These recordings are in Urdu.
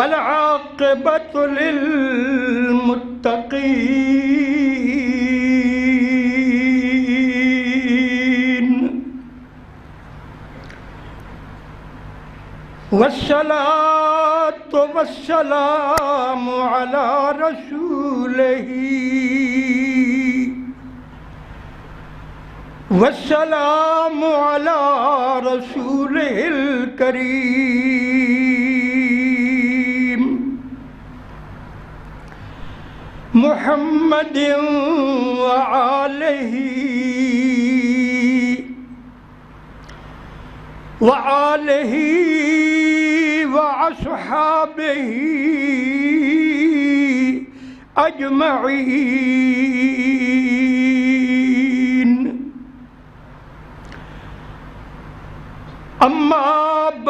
والعاقبۃ للمتقین والصلاة والسلام على رسوله والسلام على رسوله الكريم محمد وآله وأصحابه أجمعين أما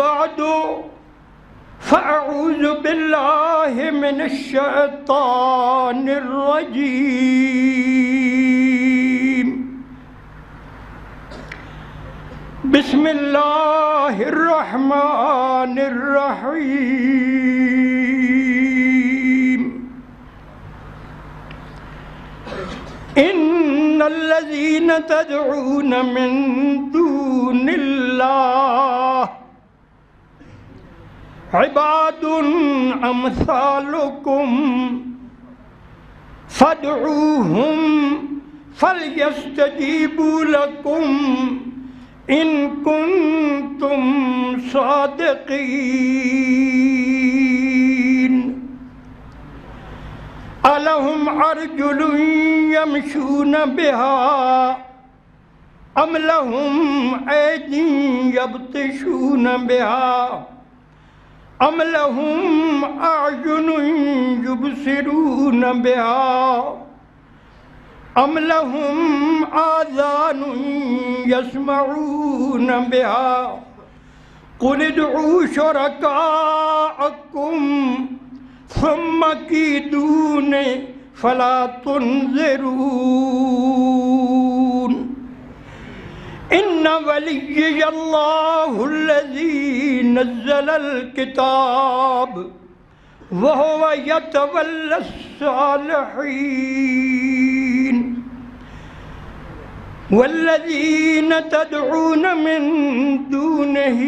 بعد فأعوذ بالله من الشيطان الرجيم بسم الله الرحمن الرحيم إن الذين تدعون من دون الله عباد أمثالكم فادعوهم فليستجيبوا لكم إن كنتم صادقين ألهم أرجل يمشون بها أم لهم أيد يبطشون بها أم لهم أعين يبصرون بها أم لهم آذان يسمعون بها قل ادعوا شركاءكم ثم كيدون فلا تنظرون إن وليي الله الذي نزل الكتاب وهو يتولى الصالحين والذين تدعون من دونه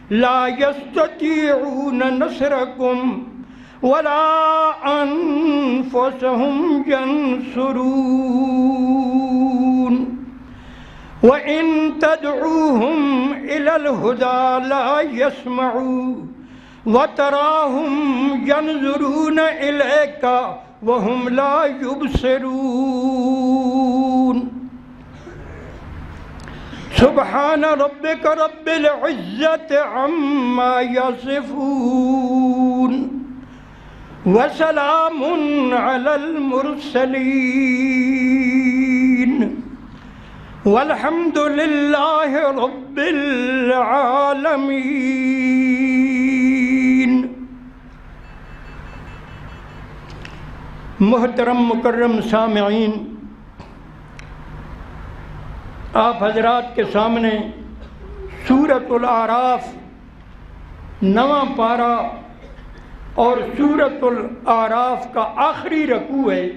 لا يستطيعون نصركم ولا أنفسهم ينصرون وإن تدعوهم إلى الهدى لا يسمعوا وتراهم ينظرون إليك وهم لا يبصرون سبحان ربك رب العزة عما يصفون وسلام على المرسلين والحمد لله رب العالمين۔ محترم مکرم سامعین، آپ حضرات کے سامنے سورۃ الاعراف 9واں پارہ اور سورۃ الاعراف کا آخری رکوع ہے،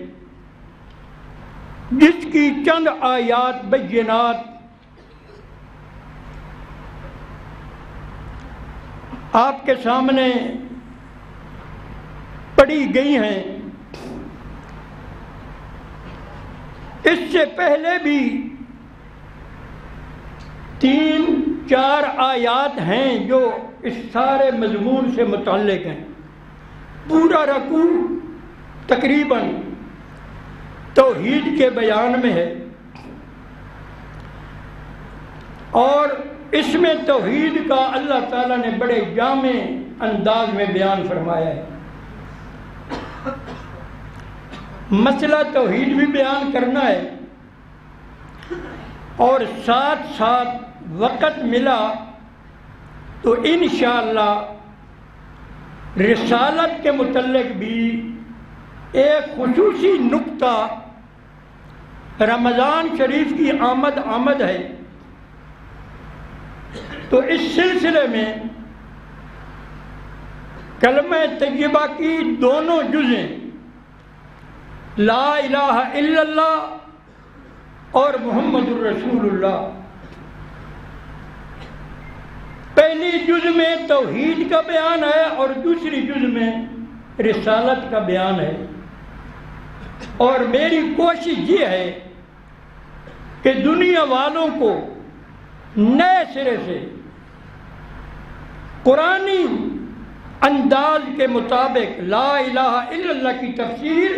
جس کی چند آیات بینات آپ کے سامنے پڑھی گئی ہیں۔ اس سے پہلے بھی 3-4 آیات ہیں جو اس سارے مضمون سے متعلق ہیں۔ پورا رکوع تقریباً توحید کے بیان میں ہے، اور اس میں توحید کا اللہ تعالیٰ نے بڑے جامع انداز میں بیان فرمایا ہے۔ مسئلہ توحید بھی بیان کرنا ہے، اور ساتھ ساتھ وقت ملا تو انشاءاللہ رسالت کے متعلق بھی ایک خصوصی نکتہ، رمضان شریف کی آمد ہے، تو اس سلسلے میں کلمہ طیبہ کی دونوں جزیں لا الہ الا اللہ اور محمد الرسول اللہ. پہلی جز میں توحید کا بیان ہے اور دوسری جز میں رسالت کا بیان ہے. اور میری کوشش یہ ہے کہ دنیا والوں کو نئے سرے سے قرآنی انداز کے مطابق لا الہ الا اللہ کی تفسیر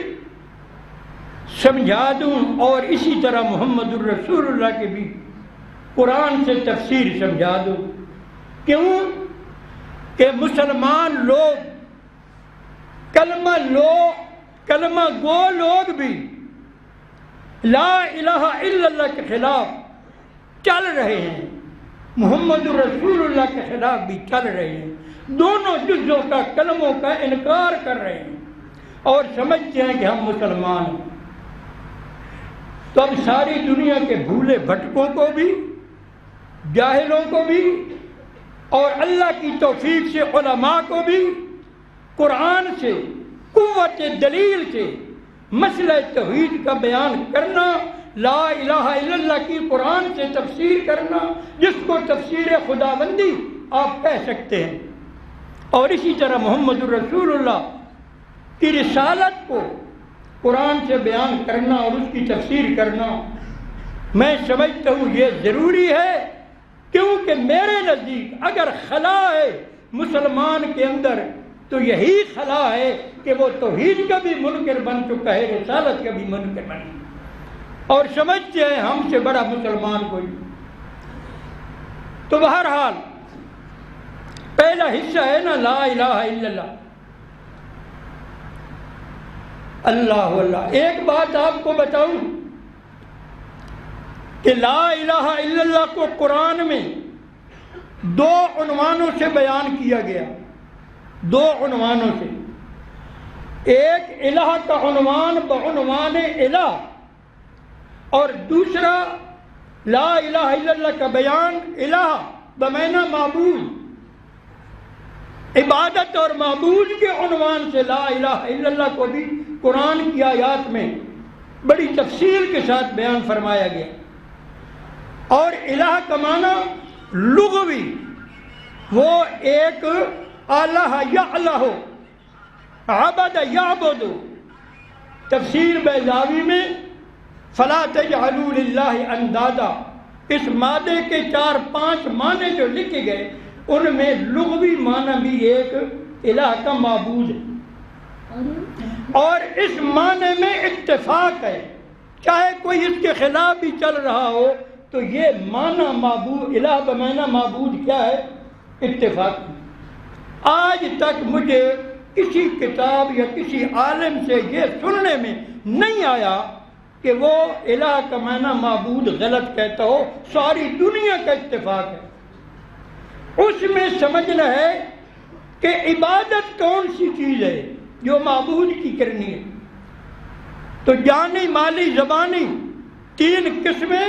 سمجھا دوں اور اسی طرح محمد الرسول اللہ کے بھی قرآن سے تفسیر سمجھا دوں. کیوں کہ مسلمان لوگ کلمہ گو لوگ بھی لا الہ الا اللہ کے خلاف چل رہے ہیں، محمد الرسول اللہ کے خلاف بھی چل رہے ہیں. دونوں جزوں کا کلموں کا انکار کر رہے ہیں اور سمجھتے ہیں کہ ہم مسلمان ہیں. تو اب ساری دنیا کے بھولے بھٹکوں کو بھی، جاہلوں کو بھی اور اللہ کی توفیق سے علماء کو بھی قرآن سے قوت دلیل سے مسئلہ توحید کا بیان کرنا، لا الہ الا اللہ کی قرآن سے تفسیر کرنا، جس کو تفسیر خداوندی آپ کہہ سکتے ہیں، اور اسی طرح محمد الرسول اللہ کی رسالت کو قرآن سے بیان کرنا اور اس کی تفسیر کرنا. میں سمجھتا ہوں یہ ضروری ہے، کیونکہ میرے نزدیک اگر خلا ہے مسلمان کے اندر تو یہی خلا ہے کہ وہ توحید کا بھی منکر بن چکا ہے، رسالت کا بھی منکر بن چکا ہے، اور سمجھتے ہیں ہم سے بڑا مسلمان کوئی. تو بہرحال پہلا حصہ ہے نا لا الہ الا اللہ، اللہ اللہ. ایک بات آپ کو بتاؤں کہ لا الہ الا اللہ کو قرآن میں دو عنوانوں سے بیان کیا گیا، دو عنوانوں سے. ایک الہ کا عنوان بعنوان الہ، اور دوسرا لا الہ الا اللہ کا بیان الہ بمعنی معبود، عبادت اور معبود کے عنوان سے لا الہ الا اللہ کو بھی قرآن کی آیات میں بڑی تفصیل کے ساتھ بیان فرمایا گیا. اور الہ کا معنی لغوی وہ ایک الہ یعلہ، عبد یعبد. تفسیر بیضاوی میں فلا تجعلوا للہ اندادا، اس مادے کے 4-5 معنی جو لکھے گئے ان میں لغوی معنی بھی ایک الہ کا معبود ہے، اور اس معنی میں اتفاق ہے. چاہے کوئی اس کے خلاف بھی چل رہا ہو تو یہ معنی معبود، الہ بمعنی معبود کیا ہے؟ اتفاق. آج تک مجھے کسی کتاب یا کسی عالم سے یہ سننے میں نہیں آیا کہ وہ الہ کا معنی معبود غلط کہتا ہو. ساری دنیا کا اتفاق ہے. اس میں سمجھنا ہے کہ عبادت کون سی چیز ہے جو معبود کی کرنی ہے. تو جانی، مالی، زبانی 3 قسمیں،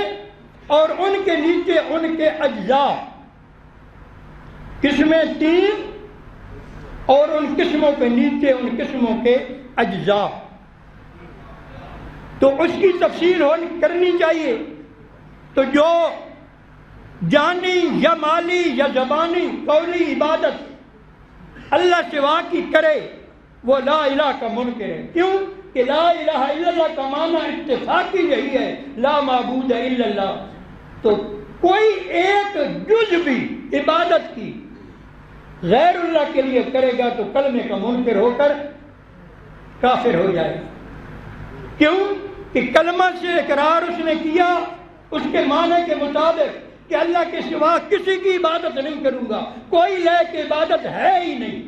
اور ان کے نیچے ان کے اجزاء. قسمیں 3 اور ان قسموں کے نیچے ان قسموں کے اجزاء. تو اس کی تفصیل کرنی چاہیے. تو جو جانی یا مالی یا زبانی قولی عبادت اللہ سوا کی کرے وہ لا الہ کا منکر ہے. کیوں کہ لا الہ الا اللہ کا معنی اتفاقی یہی ہے، لا معبود الا اللہ. تو کوئی ایک جز بھی عبادت کی غیر اللہ کے لیے کرے گا تو کلمے کا منکر ہو کر کافر ہو جائے گا. کیوں کہ کلمہ سے اقرار اس نے کیا اس کے معنی کے مطابق کہ اللہ کے سوا کسی کی عبادت نہیں کروں گا، کوئی لے کے عبادت ہے ہی نہیں.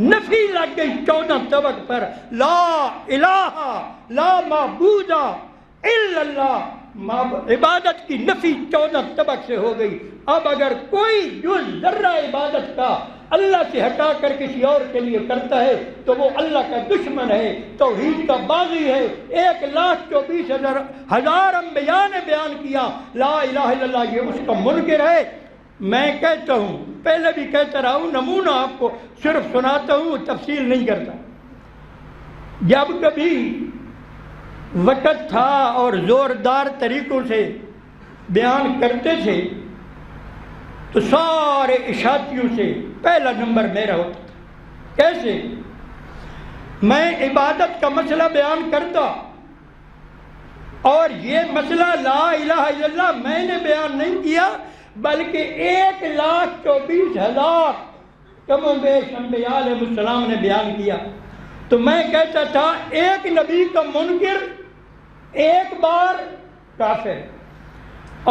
نفی لگ گئی 14 طبق پر، لا الہ لا معبود الا اللہ. عبادت کی نفی 14 طبق سے ہو گئی. اب اگر کوئی جز ذرہ عبادت کا اللہ سے ہٹا کر کسی اور کے لیے کرتا ہے تو وہ اللہ کا دشمن ہے، توحید کا باغی ہے. 1,24,000 انبیاء نے بیان کیا لا الہ الا اللہ، یہ اس کا منکر ہے. میں کہتا ہوں، پہلے بھی کہتا رہا ہوں، نمونہ آپ کو صرف سناتا ہوں، تفصیل نہیں کرتا۔ جب کبھی وقت تھا اور زوردار طریقوں سے بیان کرتے تھے تو سارے اشاعتیوں سے پہلا نمبر میرا ہوتا تھا۔ کیسے؟ میں عبادت کا مسئلہ بیان کرتا، اور یہ مسئلہ لا الہ الا اللہ میں نے بیان نہیں کیا، بلکہ 1,24,000 کم و بیش انبیاء علیہ السلام نے بیان کیا۔ تو میں کہتا تھا ایک نبی کا منکر ایک بار کافر،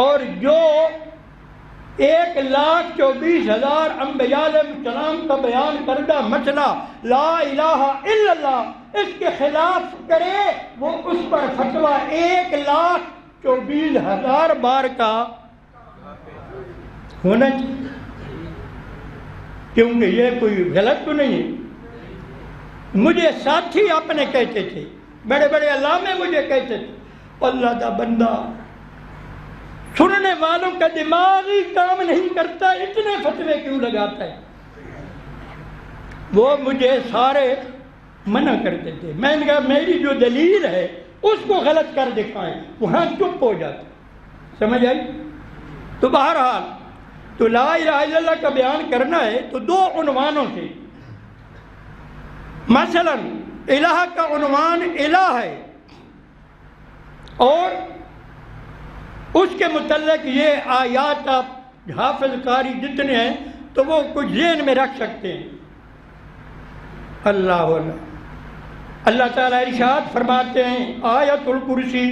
اور جو 1,24,000 انبیاء علیہ السلام کا بیان کردہ مسئلہ لا الہ الا اللہ اس کے خلاف کرے، وہ اس پر فتویٰ 1,24,000 بار کا ہونا چاہیے، کیونکہ یہ کوئی غلط تو نہیں ہے۔ مجھے ساتھی اپنے کہتے تھے، بڑے بڑے علامے مجھے کہتے تھے، اللہ دا بندہ سننے والوں کا دماغ ہی کام نہیں کرتا، اتنے فتوے کیوں لگاتا ہے؟ وہ مجھے سارے منع کرتے تھے۔ میں نے کہا میری جو دلیل ہے اس کو غلط کر دکھائیں، وہاں چپ ہو جاتا۔ سمجھ آئی؟ تو بہرحال تو لا الہ الا اللہ کا بیان کرنا ہے تو 2 عنوانوں سے، مثلا الہ کا عنوان الہ ہے، اور اس کے متعلق یہ آیات آپ حافظ قاری جتنے ہیں تو وہ کچھ ذہن میں رکھ سکتے ہیں۔ اللہ تعالیٰ ارشاد فرماتے ہیں آیت الکرسی،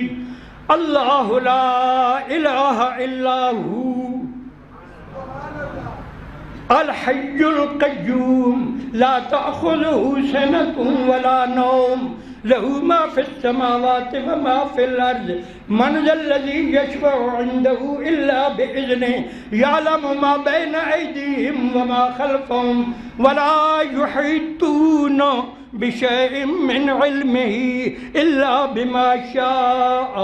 اللہ لا الہ الا ہو الحی القیوم لا تأخذہ سنۃ ولا نوم لہ ما فی السماوات وما فی الارض من ذا الذی یشفع عندہ الا بإذنہ یعلم ما بین ایدیہم وما خلفہم ولا یحیطون بشیء من علمہ الا بما شاء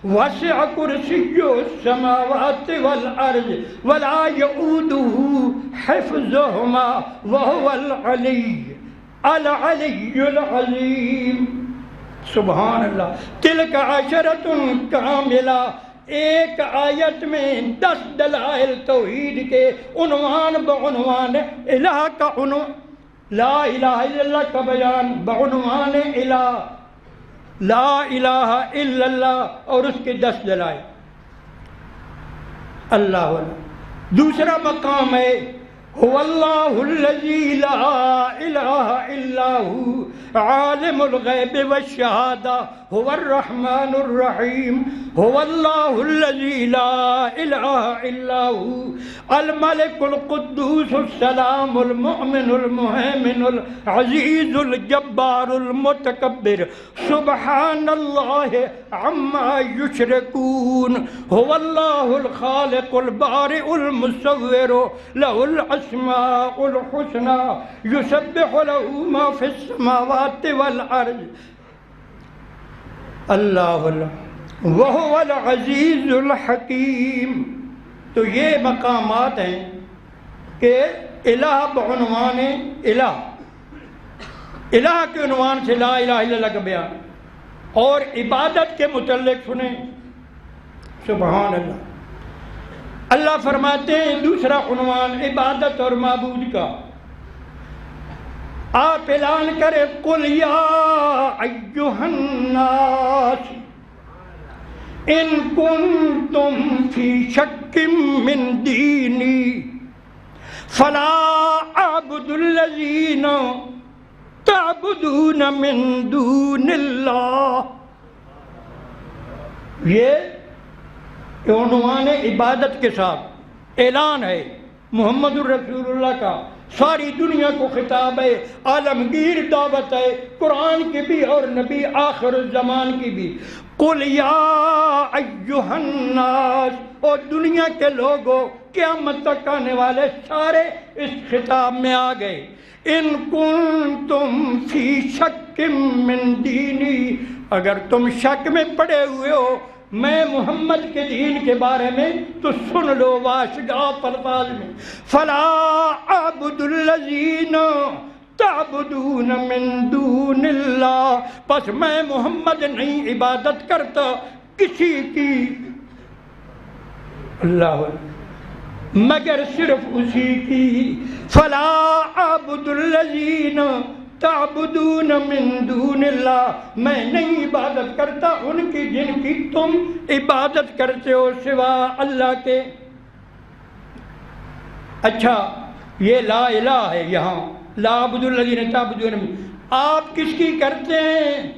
وسع کرسیہ السماوات والارض ولا یؤودہ حفظہما وہو العلی العظیم۔ سبحان اللہ۔ تلک عشرۃ کاملہ، ایک آیت میں 10 دلائل توحید کے عنوان بعنوان الہ کا عنوان، لا الہ الا اللہ کا بیان بعنوان الہ، لا الہ الا اللہ اور اس کے 10 دلائل۔ اللہ دوسرا مقام ہے هو اللہ الذی لا الہ الا ہو عالم الغیب والشہادہ هو الرحمن الرحیم هو اللہ الذی لا الہ الا ہو الملک القدوس السلام المؤمن المہیمن العزیز الجبار المتکبر سبحان اللہ عما یشرکون هو اللہ الخالق البارئ المصور لہ الاسماء الحسنى یسبح لہ ما فی السماوات والارض۔ اللہ وہو العزیز الحکیم۔ تو یہ مقامات ہیں کہ الہ بعنوان الہ، الہ کے عنوان سے لا الہ الا اللہ کا بیان، اور عبادت کے متعلق سنیں سبحان اللہ۔ اللہ فرماتے ہیں دوسرا عنوان عبادت اور معبود کا، آپ اعلان کریں قل یا ایہا الناس ان کنتم فی شک من دینی فلا اعبد الذین تعبدون من دون اللہ۔ یہ عنوان عبادت کے ساتھ اعلان ہے محمد الرسول اللہ کا، ساری دنیا کو خطاب ہے، عالمگیر دعوت ہے، قرآن کی بھی اور نبی آخر الزمان کی بھی۔ قل یا ایہا الناس، اور دنیا کے لوگوں قیامت تک آنے والے سارے اس خطاب میں آ گئے۔ ان کنتم فی شک من دینی، اگر تم شک میں پڑے ہوئے ہو میں محمد کے دین کے بارے میں تو سن لو واشگاف الفاظ میں، فلا اعبد الذین تعبدون من دون اللہ، پس میں محمد نہیں عبادت کرتا کسی کی اللہ مگر صرف اسی کی، فلا اعبد الذین تعبدون من دون اللہ، میں نہیں عبادت کرتا ان کی جن کی تم عبادت کرتے ہو سوا اللہ کے۔ اچھا یہ لا الہ ہے، یہاں لا اعبد الذین تعبدون من، آپ کس کی کرتے ہیں؟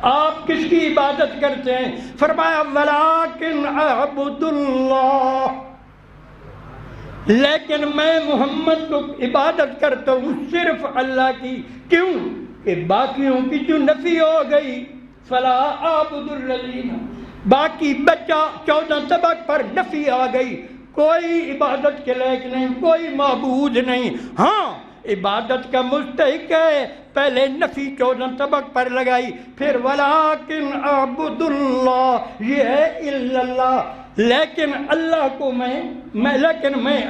آپ کس کی عبادت کرتے ہیں؟ فرمایا ولیکن اعبد اللہ، لیکن میں محمد کو عبادت کرتا ہوں صرف اللہ کی۔ کیوں کہ باقیوں کی جو نفی ہو گئی، فلا اعبد الذین، باقی بچہ 14 طبق پر نفی آ گئی، کوئی عبادت کے لائق نہیں، کوئی معبود نہیں۔ ہاں عبادت کا مستحق ہے، پہلے نفی 14 طبق پر لگائی، پھر ولیکن اعبد اللہ، یہ ہے الا اللہ، لیکن اللہ کو میں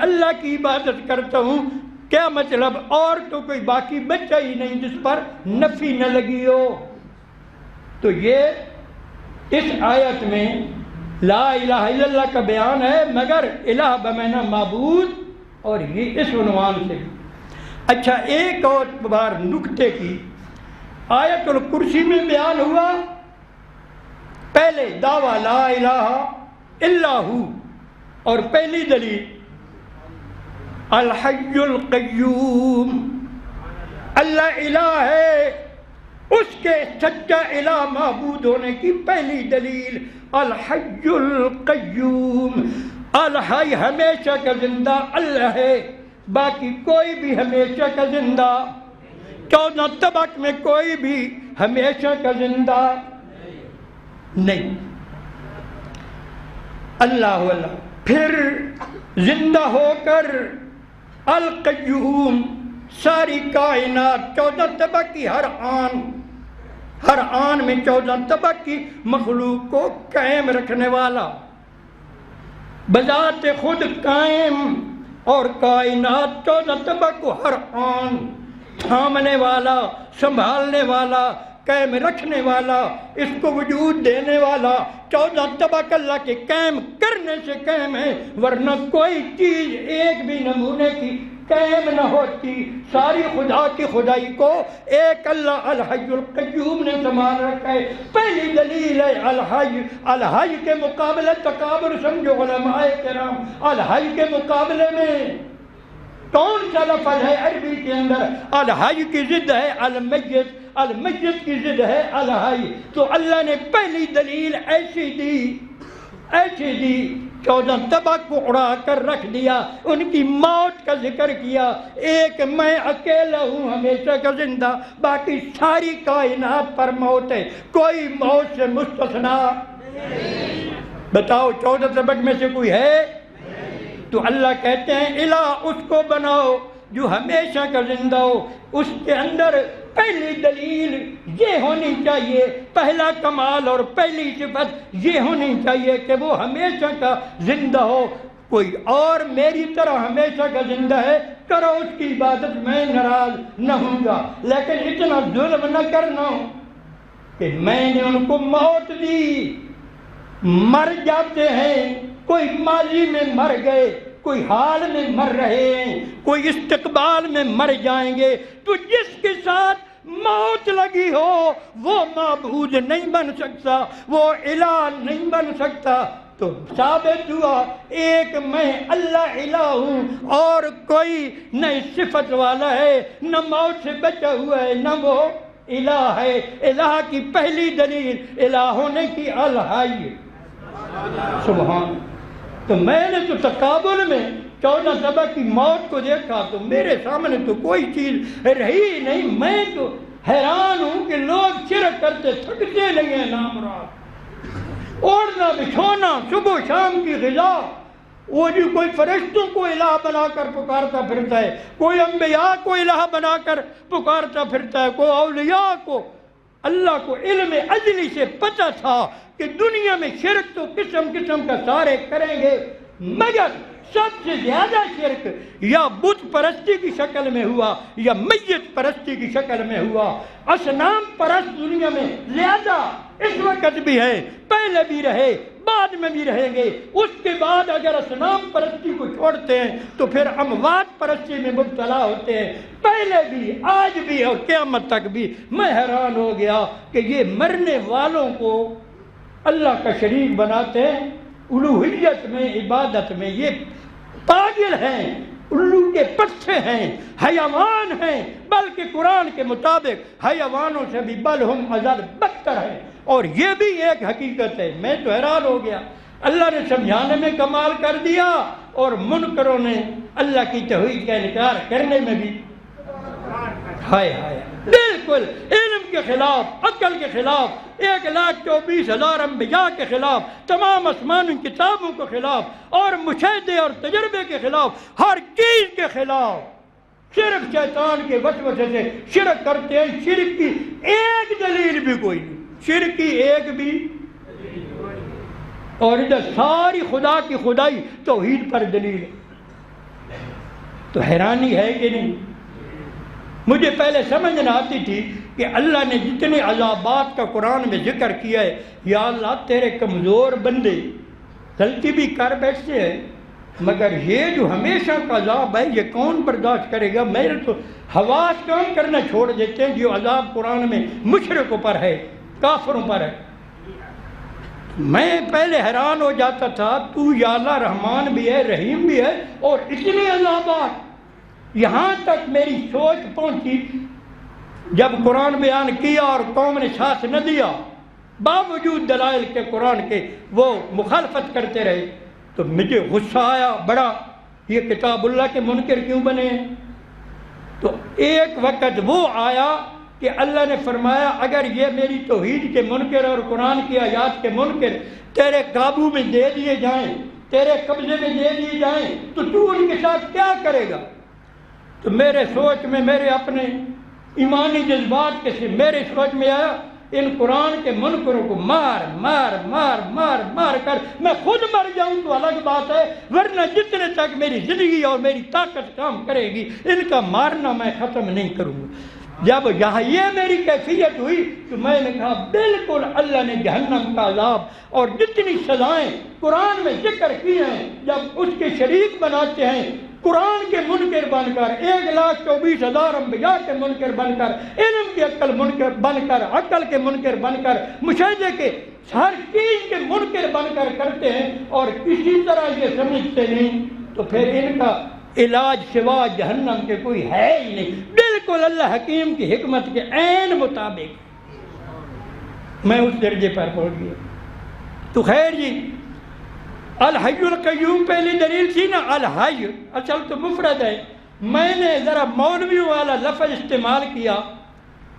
اللہ کی عبادت کرتا ہوں۔ کیا مطلب؟ اور تو کوئی باقی بچہ ہی نہیں جس پر نفی نہ لگی ہو۔ تو یہ اس آیت میں لا الہ الا اللہ کا بیان ہے، مگر الہ بمعنی معبود، اور یہ اس عنوان سے۔ اچھا ایک اور بار نکتے کی، آیت الکرسی میں بیان ہوا پہلے دعویٰ لا الہ الا ہو، اور پہلی دلیل الحی القیوم، اللہ الہ ہے، اس کے سچا الہ معبود ہونے کی پہلی دلیل الحی القیوم، الحی ہمیشہ کا زندہ اللہ ہے، باقی کوئی بھی ہمیشہ کا زندہ، 14 طبق میں کوئی بھی ہمیشہ کا زندہ نہیں، اللہ اللہ۔ پھر زندہ ہو کر القیوم، ساری کائنات 14 طبق کی، ہر آن میں 14 طبق کی مخلوق کو قائم رکھنے والا، بذات خود قائم، اور کائنات 14 طبق کو ہر آن تھامنے والا، سنبھالنے والا، قائم رکھنے والا، اس کو وجود دینے والا، 14 طبق اللہ کے قائم کرنے سے قائم ہے، ورنہ کوئی چیز ایک بھی نمونے کی قائم نہ ہوتی۔ ساری خدا کی خدائی کو ایک اللہ الحی القیوم نے سنبھال رکھا ہے۔ پہلی دلیل ہے الحی، الحی کے مقابلے تکابر سمجھو علماء کرام، الحی کے مقابلے میں کون سا لفظ ہے عربی کے اندر؟ الحی کی ضد ہے المیت، المیت کی ضد ہے الحی۔ تو اللہ نے پہلی دلیل ایسی دی 14 طبق کو اڑا کر رکھ دیا، ان کی موت کا ذکر کیا، ایک میں اکیلا ہوں ہمیشہ کا زندہ، باقی ساری کائنات پر موت ہے، کوئی موت سے مستثنا۔ بتاؤ 14 طبق میں سے کوئی ہے؟ تو اللہ کہتے ہیں الہ اس کو بناؤ جو ہمیشہ کا زندہ ہو۔ اس کے اندر پہلی دلیل یہ ہونی چاہیے، پہلا کمال اور پہلی صفت یہ ہونی چاہیے کہ وہ ہمیشہ کا زندہ ہو۔ کوئی اور میری طرح ہمیشہ کا زندہ ہے، کرو اس کی عبادت، میں ناراض نہ ہوں گا، لیکن اتنا ظلم نہ کرنا کہ میں نے ان کو موت دی، مر جاتے ہیں، کوئی ماضی میں مر گئے، کوئی حال میں مر رہے ہیں، کوئی استقبال میں مر جائیں گے۔ تو جس کے ساتھ موت لگی ہو وہ معبود نہیں بن سکتا، وہ الہ نہیں بن سکتا۔ تو ثابت ہوا ایک میں اللہ الہ ہوں، اور کوئی نہ صفت والا ہے، نہ موت سے بچا ہوا ہے، نہ وہ الہ ہے۔ الہ کی پہلی دلیل الہ ہونے کی الحی، سبحان۔ تو میں نے تو تقابل میں 14 طبق کی موت کو دیکھا تو میرے سامنے تو کوئی چیز رہی نہیں، میں تو حیران ہوں کہ لوگ شرک کرتے تھکتے نہیں ہیں، نام رات اوڑھنا بچھونا، صبح شام کی غذا، وہ جو کوئی فرشتوں کو الہ بنا کر پکارتا پھرتا ہے، کوئی انبیاء کو الہ بنا کر پکارتا پھرتا ہے، کوئی اولیاء کو، اللہ کو علم ازلی سے پتہ تھا کہ دنیا میں شرک تو قسم قسم کا سارے کریں گے، مگر سب سے زیادہ شرک یا بت پرستی کی شکل میں ہوا یا میت پرستی کی شکل میں ہوا۔ اصنام پرست دنیا میں زیادہ اس وقت بھی ہے، پہلے بھی رہے، بعد میں بھی رہیں گے۔ اس کے بعد اگر اصنام پرستی کو چھوڑتے ہیں تو پھر اموات پرستی میں مبتلا ہوتے ہیں، پہلے بھی، آج بھی اور قیامت تک بھی۔ میں حیران ہو گیا کہ یہ مرنے والوں کو اللہ کا شریک بناتے ہیں، الوہیت میں، عبادت میں۔ یہ پاگل ہیں، الو کے پٹھے ہیں، حیوان ہیں، بلکہ قرآن کے مطابق حیوانوں سے بھی بل ہم اضل، بدتر ہیں۔ اور یہ بھی ایک حقیقت ہے، میں تو حیران ہو گیا، اللہ نے سمجھانے میں کمال کر دیا اور منکروں نے اللہ کی توحید کا انکار کرنے میں بھی ہائے ہائے، بالکل علم کے خلاف، عقل کے خلاف، 1,24,000 انبیاء کے خلاف، تمام آسمانی کتابوں کے خلاف اور مشاہدے اور تجربے کے خلاف، ہر چیز کے خلاف، صرف شیطان کے وسوسے سے شرک کرتے ہیں۔ شرک کی ایک دلیل بھی کوئی نہیں، شرک کی ایک بھی، اور ادھر ساری خدا کی خدائی توحید پر دلیل ہے۔ تو حیرانی ہے کہ نہیں؟ مجھے پہلے سمجھ نہ آتی تھی کہ اللہ نے جتنے عذابات کا قرآن میں ذکر کیا ہے، یا اللہ تیرے کمزور بندے غلطی بھی کر بیٹھتے ہیں، مگر یہ جو ہمیشہ کا عذاب ہے یہ کون برداشت کرے گا؟ میرے تو حواس کام کرنا چھوڑ دیتے ہیں۔ جو عذاب قرآن میں مشرکوں پر ہے، کافروں پر ہے، میں پہلے حیران ہو جاتا تھا، تو یا اللہ رحمان بھی ہے، رحیم بھی ہے، اور اتنے عذابات۔ یہاں تک میری سوچ پہنچی جب قرآن بیان کیا اور قوم نے ساتھ نہ دیا، باوجود دلائل کے قرآن کے وہ مخالفت کرتے رہے، تو مجھے غصہ آیا بڑا، یہ کتاب اللہ کے منکر کیوں بنے ہیں؟ تو ایک وقت وہ آیا کہ اللہ نے فرمایا اگر یہ میری توحید کے منکر اور قرآن کی آیات کے منکر تیرے قابو میں دے دیے جائیں، تیرے قبضے میں دے دیے جائیں، تو ان کے ساتھ کیا کرے گا؟ تو میرے سوچ میں، میرے اپنے ایمانی جذبات کے سے میرے سوچ میں آیا ان قرآن کے منکروں کو مار مار مار مار مار کر میں خود مر جاؤں تو الگ بات ہے، ورنہ جتنے تک میری زندگی اور میری طاقت کام کرے گی ان کا مارنا میں ختم نہیں کروں گا۔ جب یہاں یہ میری کیفیت ہوئی تو میں نے کہا بالکل اللہ نے جہنم کا عذاب اور جتنی سزائیں قرآن میں ذکر کی ہیں جب اس کے شریک بناتے ہیں، قرآن کے منکر بن کر، 1,24,000 انبیاء کے منکر بن کر، علم کے عقل منکر بن کر، عقل کے منکر بن کر، مشاہدے کے ہر چیز کے منکر بن کر کرتے ہیں اور کسی طرح یہ سمجھتے نہیں، تو پھر ان کا علاج سوا جہنم کے کوئی ہے ہی نہیں۔ بالکل اللہ حکیم کی حکمت کے عین مطابق میں اس درجے پر پہنچ گیا۔ تو خیر جی، الحی القیوم پہلی دلیل تھی نا، الحی اصل تو مفرد ہے، میں نے ذرا مولوی والا لفظ استعمال کیا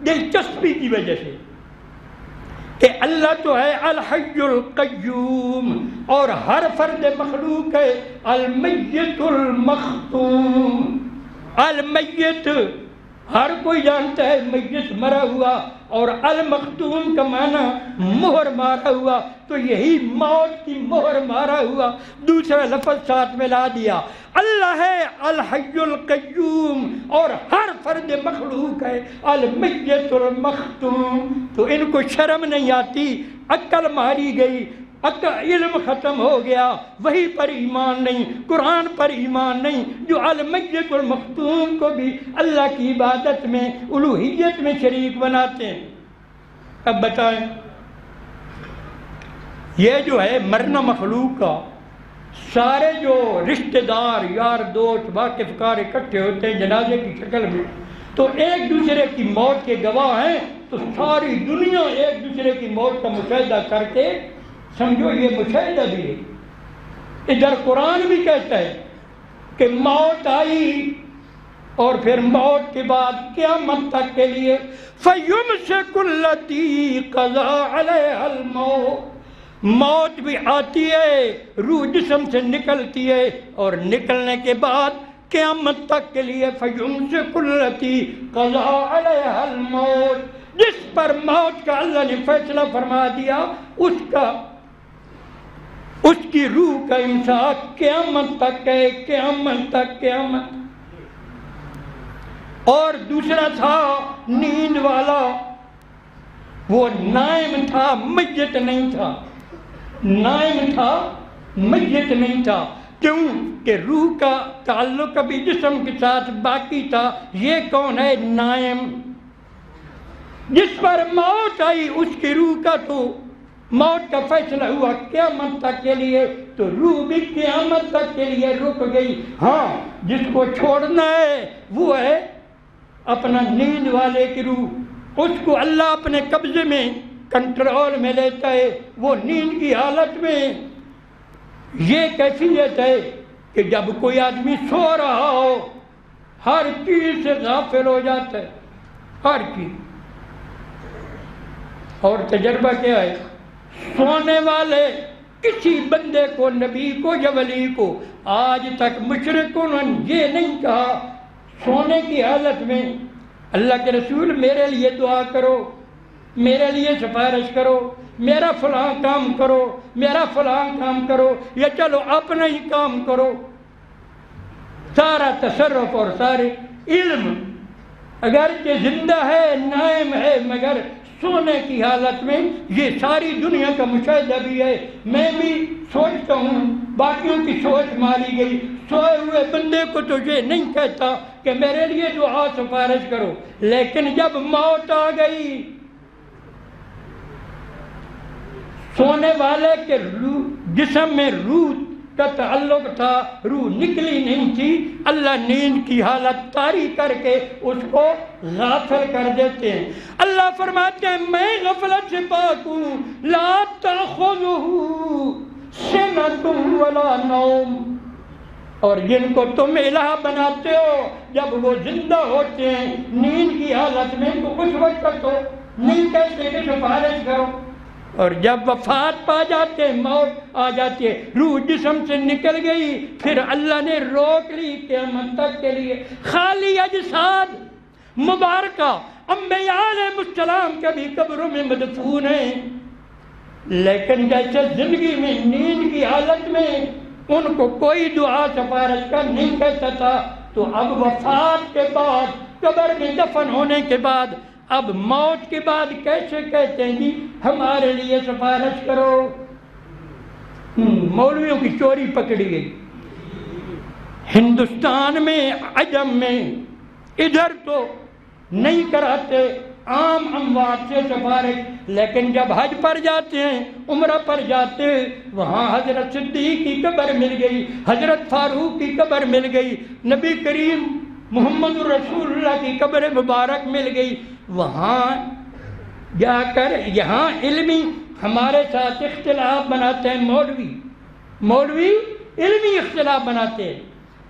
دلچسپی کی وجہ سے کہ اللہ تو ہے الحی القیوم اور ہر فرد مخلوق ہے المیت المختوم۔ المیت ہر کوئی جانتا ہے میت مرا ہوا، اور المختوم کا معنی مہر مارا ہوا، تو یہی موت کی مہر مارا ہوا دوسرا لفظ ساتھ میں لا دیا۔ اللہ ہے الحی القیوم اور ہر فرد مخلوق ہے المیت المختوم۔ تو ان کو شرم نہیں آتی، عقل ماری گئی، علم ختم ہو گیا، وہی پر ایمان نہیں، قرآن پر ایمان نہیں، جو المیت المختوم کو بھی اللہ کی عبادت میں، الوہیت میں شریک بناتے ہیں۔ اب بتائیں، یہ جو ہے مرنا مخلوق کا، سارے جو رشتہ دار، یار دوست، واقف کار اکٹھے ہوتے ہیں جنازے کی شکل میں، تو ایک دوسرے کی موت کے گواہ ہیں، تو ساری دنیا ایک دوسرے کی موت کا مشاہدہ کر کے سمجھو یہ مشاہدہ بھی ہے۔ ادھر قرآن بھی کہتا ہے کہ موت آئی اور پھر موت کے بعد قیامت تک کے لیے فَيُمْسِكُ الَّتِي قَضَىٰ عَلَيْهَا الْمَوْتِ، موت بھی آتی ہے، روح جسم سے نکلتی ہے، اور نکلنے کے بعد قیامت تک کے لیے فَيُمْسِكُ الَّتِي قَضَىٰ عَلَيْهَا الْمَوْتِ، جس پر موت کا اللہ نے فیصلہ فرما دیا اس کی روح کا امساک قیامت تک ہے، قیامت تک، قیامت۔ اور دوسرا تھا نیند والا، وہ نائم تھا، میت نہیں تھا، نائم تھا، میت نہیں تھا۔ کیوں کہ روح کا تعلق ابھی جسم کے ساتھ باقی تھا۔ یہ کون ہے؟ نائم۔ جس پر موت آئی اس کی روح کا تو موت کا فیصلہ ہوا قیامت تک کے لیے، تو روح بھی قیامت تک کے لیے رک گئی۔ ہاں، جس کو چھوڑنا ہے وہ ہے اپنا نیند والے کی روح، اس کو اللہ اپنے قبضے میں، کنٹرول میں لیتا ہے۔ وہ نیند کی حالت میں یہ کیفیت ہے کہ جب کوئی آدمی سو رہا ہو ہر چیز سے غافل ہو جاتا ہے، ہر چیز۔ اور تجربہ کیا ہے؟ سونے والے کسی بندے کو، نبی کو یا ولی کو آج تک مشرکوں نے یہ نہیں کہا سونے کی حالت میں اللہ کے رسول میرے لیے دعا کرو، میرے لیے سفارش کرو، میرا فلاں کام کرو، میرا فلاں کام کرو، یا چلو اپنا ہی کام کرو۔ سارا تصرف اور سارے علم اگرچہ زندہ ہے، نائم ہے، مگر سونے کی حالت میں یہ ساری دنیا کا مشاہدہ بھی ہے۔ میں بھی سوچتا ہوں، باقیوں کی سوچ ماری گئی، سوئے ہوئے بندے کو تو یہ نہیں کہتا کہ میرے لیے دعا سفارش کرو، لیکن جب موت آ گئی، سونے والے کے جسم میں روح کا تعلق تھا، روح نکلی نہیں تھی، اللہ نیند کی حالت طاری کر کے اس کو غافل کر دیتے ہیں۔ اللہ فرماتے ہیں میں غفلت سے پاک ہوں، لا تأخذہ سنۃ ولا نوم۔ اور جن کو تم الہ بناتے ہو جب وہ زندہ ہوتے ہیں نیند کی حالت میں، تو اس وقت تو نہیں کہتے کہ سفارش کرو، اور جب وفات پا جاتے ہیں، موت آ جاتی ہے، روح جسم سے نکل گئی، پھر اللہ نے روک لی قیامت تک کے لیے۔ خالی اجساد مبارکہ انبیاء علیہ السلام کے بھی قبروں میں مدفون ہیں، لیکن جیسے زندگی میں نیند کی حالت میں ان کو کوئی دعا سفارش کا نہیں کہتا تھا، تو اب وفات کے بعد، قبر میں دفن ہونے کے بعد، اب موت کے بعد کیسے کہتے ہیں جی ہمارے لیے سفارش کرو؟ مولویوں کی چوری پکڑی گئی ہندوستان میں، عجم میں، ادھر تو نہیں کراتے عام اموات سے سفارش، لیکن جب حج پر جاتے ہیں، عمرہ پر جاتے ہیں، وہاں حضرت صدیق کی قبر مل گئی، حضرت فاروق کی قبر مل گئی، نبی کریم محمد رسول اللہ کی قبر مبارک مل گئی۔ وہاں جا کر یہاں علمی ہمارے ساتھ اختلاف بناتے ہیں، مولوی علمی اختلاف بناتے ہیں،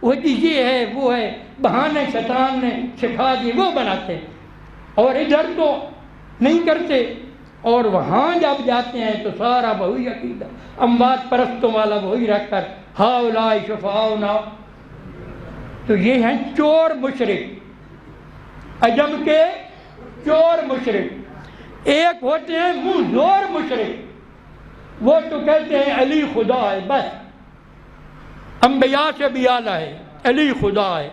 وہ یہ ہے وہ ہے، بہانے شیطان نے سکھا دی وہ بناتے ہیں، اور ادھر تو نہیں کرتے، اور وہاں جب جاتے ہیں تو سارا وہی عقیدہ اموات پرستوں والا وہی رکھ کر ہؤلاء شفعاؤنا۔ تو یہ ہیں چور مشرک، عجم کے چور مشرک۔ ایک ہوتے ہیں منہ زور مشرک، وہ تو کہتے ہیں علی خدا ہے، بس انبیاء سے بھی اعلیٰ ہے، علی خدا ہے،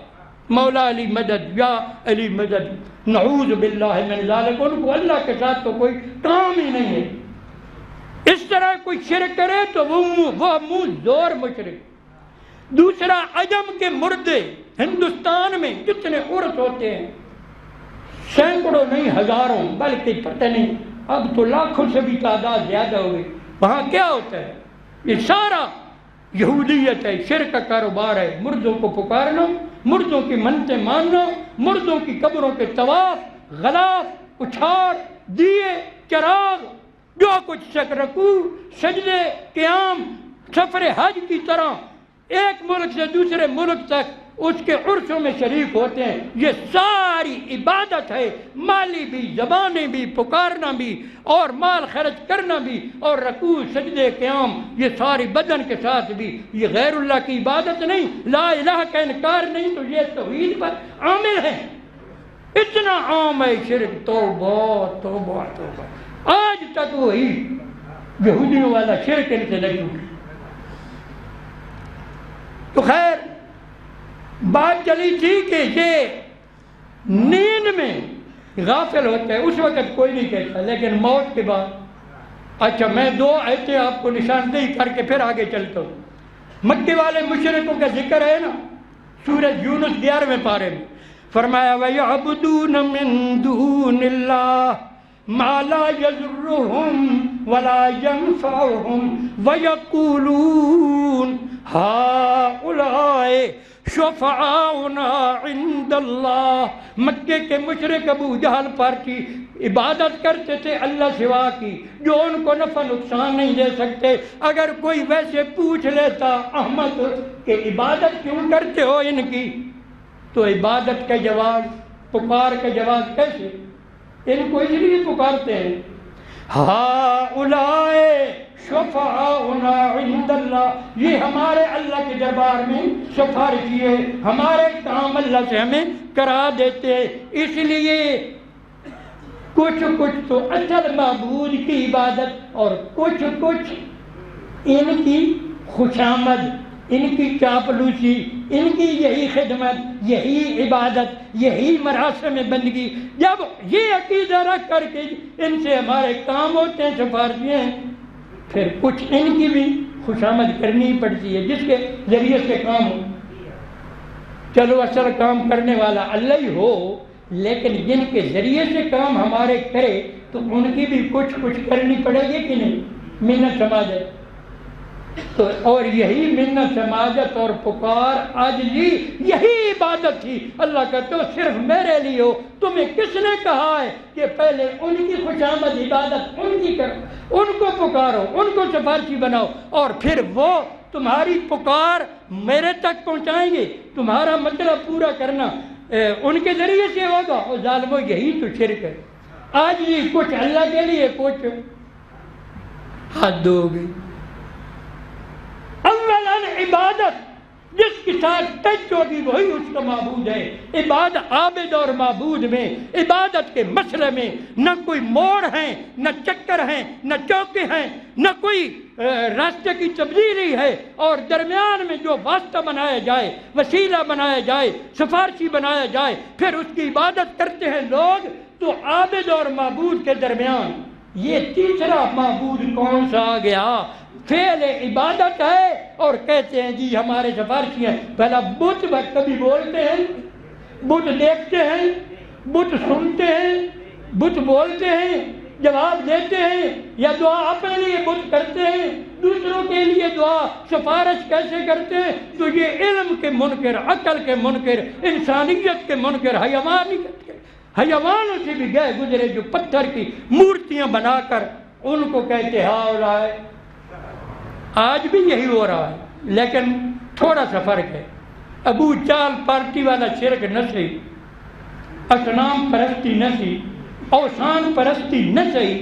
مولا علی مدد، یا علی مدد، نعوذ باللہ من ذالک۔ ان کو اللہ کے ساتھ تو کوئی کام ہی نہیں ہے۔ اس طرح کوئی شرک کرے تو وہ منہ زور مشرک۔ دوسرا، عجم کے مردے ہندوستان میں کتنے عرس ہوتے ہیں، سینکڑوں نہیں ہزاروں، بلکہ پتہ نہیں اب تو لاکھوں سے بھی تعداد زیادہ ہو گئی۔ وہاں کیا ہوتا ہے؟ یہ سارا یہودیت ہے، شرک کا کاروبار ہے، مردوں کو پکارنا، مردوں کی منتیں ماننا، مردوں کی قبروں کے طواف، غلاف، اچھاڑ، دیے، چراغ، جو کچھ رکوع، سجدے، قیام، سفر حج کی طرح ایک ملک سے دوسرے ملک تک اس کے عرصوں میں شریک ہوتے ہیں۔ یہ ساری عبادت ہے، مالی بھی، زبانیں بھی، پکارنا بھی، اور مال خرچ کرنا بھی، اور رکوع، سجدے، قیام، یہ ساری بدن کے ساتھ بھی۔ یہ غیر اللہ کی عبادت نہیں، لا الہ کا انکار نہیں، تو یہ توحید پر عامل ہے۔ اتنا عام ہے شرک، توبہ توبہ توبہ، آج تک وہی یہودیوں والا شرک ان سے نہیں ٹوٹا۔ تو خیر بات چلی تھی کہ یہ نیند میں غافل ہوتا ہے، اس وقت کوئی نہیں کہتا، لیکن موت کے بعد۔ اچھا میں دو آیتیں آپ کو نشاندہی کر کے پھر آگے چلتا ہوں۔ مکے والے مشرکوں کا ذکر ہے نا سورۃ یونس 11ویں پارے میں، فرمایا وَيَعْبُدُونَ مِن دُونِ اللَّهِ مَا لَا يَضُرُّهُمْ وَلَا يَنفَعُهُمْ وَيَقُولُونَ هَؤُلَاءِ شفعاؤنا عند اللہ۔ مکے کے مشرک ابو جہل پارٹی عبادت کرتے تھے اللہ سوا کی، جو ان کو نفع نقصان نہیں دے سکتے۔ اگر کوئی ویسے پوچھ لیتا احمد کہ عبادت کیوں کرتے ہو ان کی، تو عبادت کا جواب، پکار کا جواب کیسے؟ ان کو اس لیے پکارتے ہیں ہؤلاء شفعاؤنا عند اللہ، یہ ہمارے اللہ کے دربار میں سفارشی ہے، ہمارے کام اللہ سے ہمیں کرا دیتے ہیں۔ اس لیے کچھ تو اصل معبود کی عبادت اور کچھ ان کی خوشامد، ان کی چاپلوسی، ان کی یہی خدمت، یہی عبادت، یہی مراسم بندگی۔ جب یہ عقیدہ رکھ کر کے ان سے ہمارے کام ہوتے ہیں، سفارشیاں ہیں، پھر کچھ ان کی بھی خوشامد کرنی پڑتی ہے جس کے ذریعے سے کام ہو۔ چلو اصل کام کرنے والا اللہ ہی ہو، لیکن جن کے ذریعے سے کام ہمارے کرے تو ان کی بھی کچھ کرنی پڑے گی کہ نہیں؟ منت سماجت تو، اور یہی منت سماجت اور پکار عاجزی یہی عبادت تھی۔ اللہ کہتے ہو صرف میرے لیے ہو، تمہیں کس نے کہا ہے کہ پہلے ان کی خوشامد عبادت ان کی کرو، ان کو پکارو، ان کو سفارشی بناؤ، اور پھر وہ تمہاری پکار میرے تک پہنچائیں گے، تمہارا مطلب پورا کرنا ان کے ذریعے سے ہوگا۔ اور ظالموں یہی تو شرک ہے۔ آج یہ کچھ اللہ کے لیے، کچھ حد ہو گئی۔ اولاً عبادت جس کے ساتھ ٹچ ہوگی وہی اس کا معبود ہے۔ عبادت عابد اور معبود میں، عبادت کے مسئلے میں نہ کوئی موڑ ہیں، نہ چکر ہیں، نہ چوکے ہیں، نہ کوئی راستے کی تبدیلی ہے، اور درمیان میں جو واسطہ بنایا جائے، وسیلہ بنایا جائے، سفارشی بنایا جائے، پھر اس کی عبادت کرتے ہیں لوگ، تو عابد اور معبود کے درمیان یہ تیسرا معبود کون سا آ گیا؟ فعل عبادت ہے، اور کہتے ہیں جی ہمارے سفارشی ہیں۔ پہلا بت کبھی بولتے ہیں، بت دیکھتے ہیں، بت سنتے ہیں، بت بولتے ہیں، جواب دیتے ہیں، یا دعا اپنے لیے بت کرتے ہیں، دوسروں کے لیے دعا سفارش کیسے کرتے ہیں؟ تو یہ علم کے منکر، عقل کے منکر، انسانیت کے منکر حیوانوں سے بھی گئے گزرے جو پتھر کی مورتیاں بنا کر ان کو کہتے ہؤلاء۔ آج بھی یہی ہو رہا ہے، لیکن تھوڑا سا فرق ہے۔ ابو جہل پارٹی والا شرک نہ صحیح، اصنام پرستی نہ صحیح، اوثان پرستی نہ صحیح،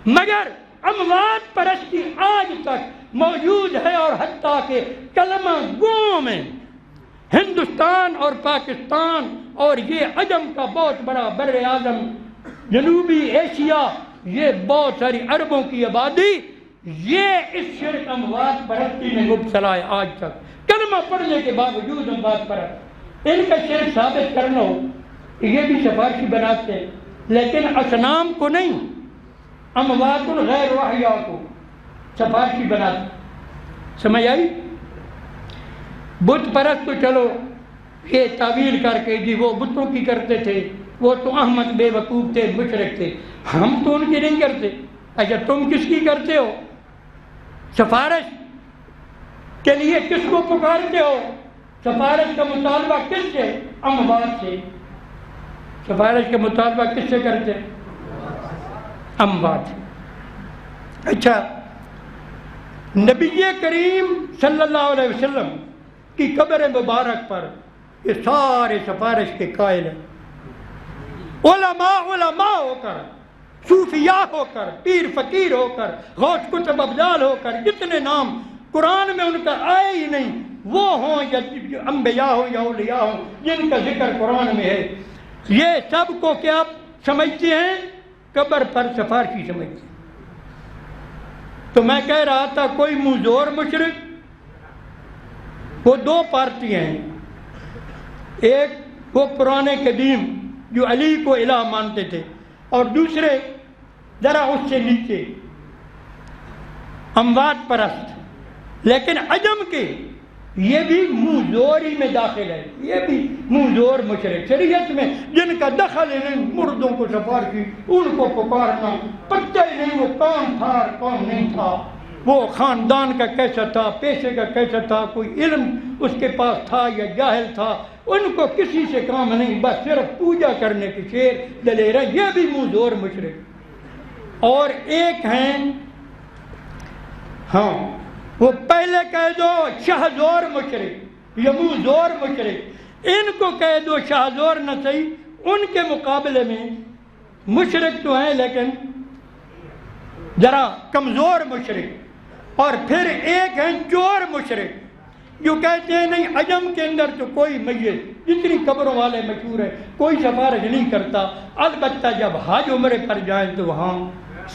مگر اموات پرستی آج تک موجود ہے، اور حتیٰ کہ کلمہ گوں میں ہندوستان اور پاکستان اور یہ عجم کا بہت بڑا بر اعظم جنوبی ایشیا، یہ بہت ساری عربوں کی آبادی یہ اس شرک اموات پرستی میں مبتلا ہے آج تک۔ کلمہ پڑھنے کے باوجود اموات پرست، ان کا شرک ثابت کرنا ہو، یہ بھی سفارشی بناتے ہیں، لیکن اصنام کو نہیں، اموات الغیر واحیاء کو سفارشی بناتے۔ سمجھ آئی؟ بت پرست تو چلو یہ تعویل کر کے جی وہ بتوں کی کرتے تھے، وہ تو احمد بے وقوف تھے، مشرک تھے، ہم تو ان کی نہیں کرتے۔ اچھا تم کس کی کرتے ہو؟ سفارش کے لیے کس کو پکارتے ہو؟ سفارش کا مطالبہ کس سے؟ اموات سے۔ سفارش کا مطالبہ کس سے کرتے؟ اموات سے۔ اچھا نبی کریم صلی اللہ علیہ وسلم کی قبر مبارک پر یہ سارے سفارش کے قائل ہیں، علماء ہو کر، صوفیاء ہو کر، پیر فقیر ہو کر، غوث قطب ابدال ہو کر، جتنے نام قرآن میں ان کا آئے ہی نہیں، وہ ہوں یا انبیاء ہوں یا اولیاء ہوں جن کا ذکر قرآن میں ہے، یہ سب کو کیا سمجھتے ہیں؟ قبر پر سفارشی سمجھتے ہیں۔ تو میں کہہ رہا تھا کوئی منظور مشرک، وہ دو پارٹی ہیں، ایک وہ پرانے قدیم جو علی کو الہ مانتے تھے، اور دوسرے ذرا اس سے نیچے اموات پرست، لیکن عجم کے یہ بھی منظوری میں داخل ہے، یہ بھی منظور مشرک شریعت میں جن کا دخل نہیں، مردوں کو سفارشی، ان کو پکارنا، پتہ ہی نہیں وہ کون تھا اور کون نہیں تھا، وہ خاندان کا کیسا تھا، پیشے کا کیسا تھا، کوئی علم اس کے پاس تھا یا جاہل تھا، ان کو کسی سے کام نہیں، بس صرف پوجا کرنے کے شیر دلیر ہیں، یہ بھی منظور مشرک۔ اور ایک ہیں ہاں وہ پہلے کہہ دو شہزور مشرک یا منظور مشرک، ان کو کہہ دو شہزور نہ صحیح، ان کے مقابلے میں مشرک تو ہیں لیکن ذرا کمزور مشرک۔ اور پھر ایک ہیں چور مشرک جو کہتے ہیں نہیں عجم کے اندر تو کوئی میت، جتنی قبروں والے مشہور ہیں، کوئی سفارش نہیں کرتا، البتہ جب حج عمرے پر جائیں تو وہاں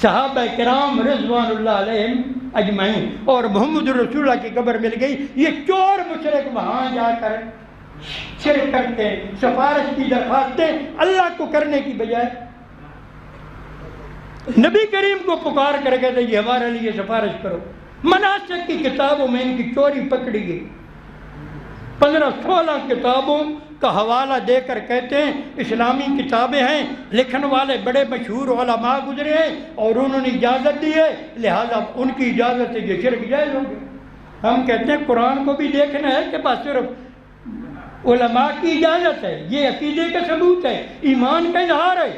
صحابہ کرام رضوان اللہ علیہم اجمعین اور محمد رسول اللہ کی قبر مل گئی، یہ چور مشرک وہاں جا کر شرک کرتے ہیں، سفارش کی درخواستیں اللہ کو کرنے کی بجائے نبی کریم کو پکار کر کہتے یہ ہمارے لیے سفارش کرو۔ مناسک کی کتابوں میں ان کی چوری پکڑی گئی، 15-16 کتابوں کا حوالہ دے کر کہتے ہیں اسلامی کتابیں ہیں، لکھن والے بڑے مشہور علماء گزرے ہیں اور انہوں نے اجازت دی ہے، لہذا ان کی اجازت سے یہ شرک جائز ہو گیا۔ ہم کہتے ہیں قرآن کو بھی دیکھنا ہے کہ بس صرف علماء کی اجازت ہے، یہ عقیدے کا ثبوت ہے، ایمان کا اظہار ہے۔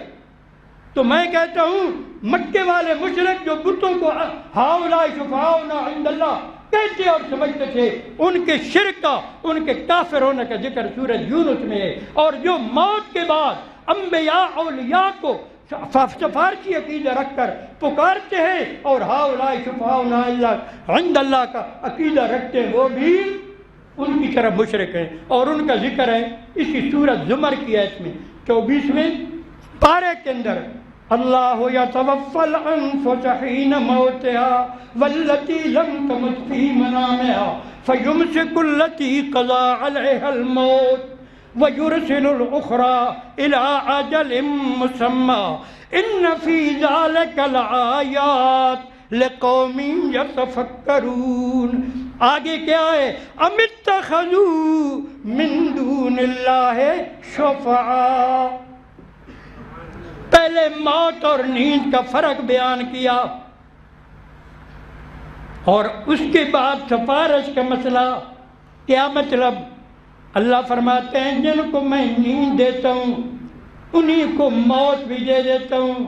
تو میں کہتا ہوں مکے والے مشرک جو بتوں کو ہاؤلاء شفعاؤنا عند اللہ کہتے اور سمجھتے تھے، ان کے شرک کا، ان کے کافر ہونے کا ذکر سورۃ یونس میں ہے۔ اور جو موت کے بعد انبیاء اولیاء کو سفارشی عقیدہ رکھ کر پکارتے ہیں اور ہاؤلاء شفعاؤنا عند اللہ کا عقیدہ رکھتے ہیں، وہ بھی ان کی طرف مشرک ہیں۔ اور ان کا ذکر ہے اسی سورۃ زمر کی آیت میں 24ویں پارے کے اندر، اللہ یتوفی الانفس حین موتها والتی لم تمت فی منامها فیمسک التی قضی علیها الموت ویرسل الاخرى الى اجل مسمى ان فی ذلک لآیات لقوم یتفکرون۔ آگے کیا ہے؟ ام اتخذوا من دون اللہ شفعاء۔ پہلے موت اور نیند کا فرق بیان کیا اور اس کے بعد سفارش کا مسئلہ۔ کیا مطلب؟ اللہ فرماتے ہیں جن کو میں نیند دیتا ہوں انہی کو موت بھی دے دیتا ہوں۔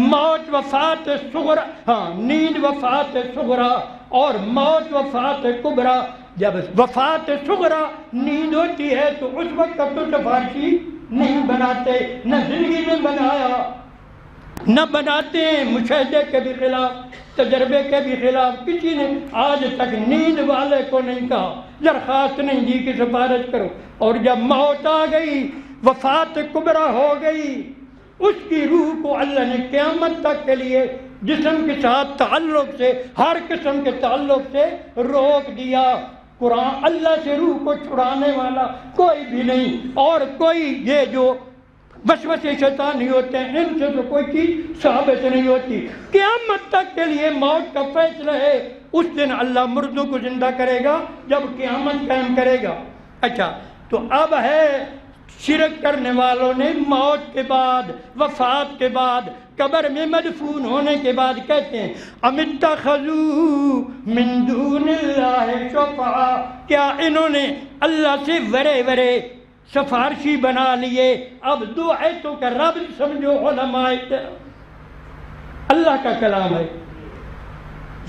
موت وفات صغرا، ہاں نیند وفات صغرا اور موت وفات کبرا۔ جب وفات صغرا نیند ہوتی ہے تو اس وقت تو سفارشی نہیں بناتے، نہ زندگی میں بنایا، نہ بناتے ہیں، مشاہدے کے بھی خلاف، تجربے کے بھی خلاف کسی نے آج تک نیند والے کو نہیں کہا، درخواست نہیں دی کہ سفارش کرو۔ اور جب موت آ گئی، وفات کبرا ہو گئی، اس کی روح کو اللہ نے قیامت تک کے لیے جسم کے ساتھ تعلق سے، ہر قسم کے تعلق سے روک دیا۔ قرآن اللہ سے روح کو چھڑانے والا کوئی بھی نہیں، اور کوئی یہ جو وسوسے شیطانی ہوتے ہیں ان سے تو کوئی چیز ثابت نہیں ہوتی۔ قیامت تک کے لیے موت کا فیصلہ ہے، اس دن اللہ مردوں کو زندہ کرے گا جب قیامت قائم کرے گا۔ اچھا، تو اب ہے شرک کرنے والوں نے موت کے بعد، وفات کے بعد، قبر میں مدفون ہونے کے بعد کہتے ہیں ام اتخذوا من دون اللہ شفعاء، کیا انہوں نے اللہ سے ورے سفارشی بنا لیے۔ اب دو آیتوں کا رب سمجھو علماء، اللہ کا کلام ہے،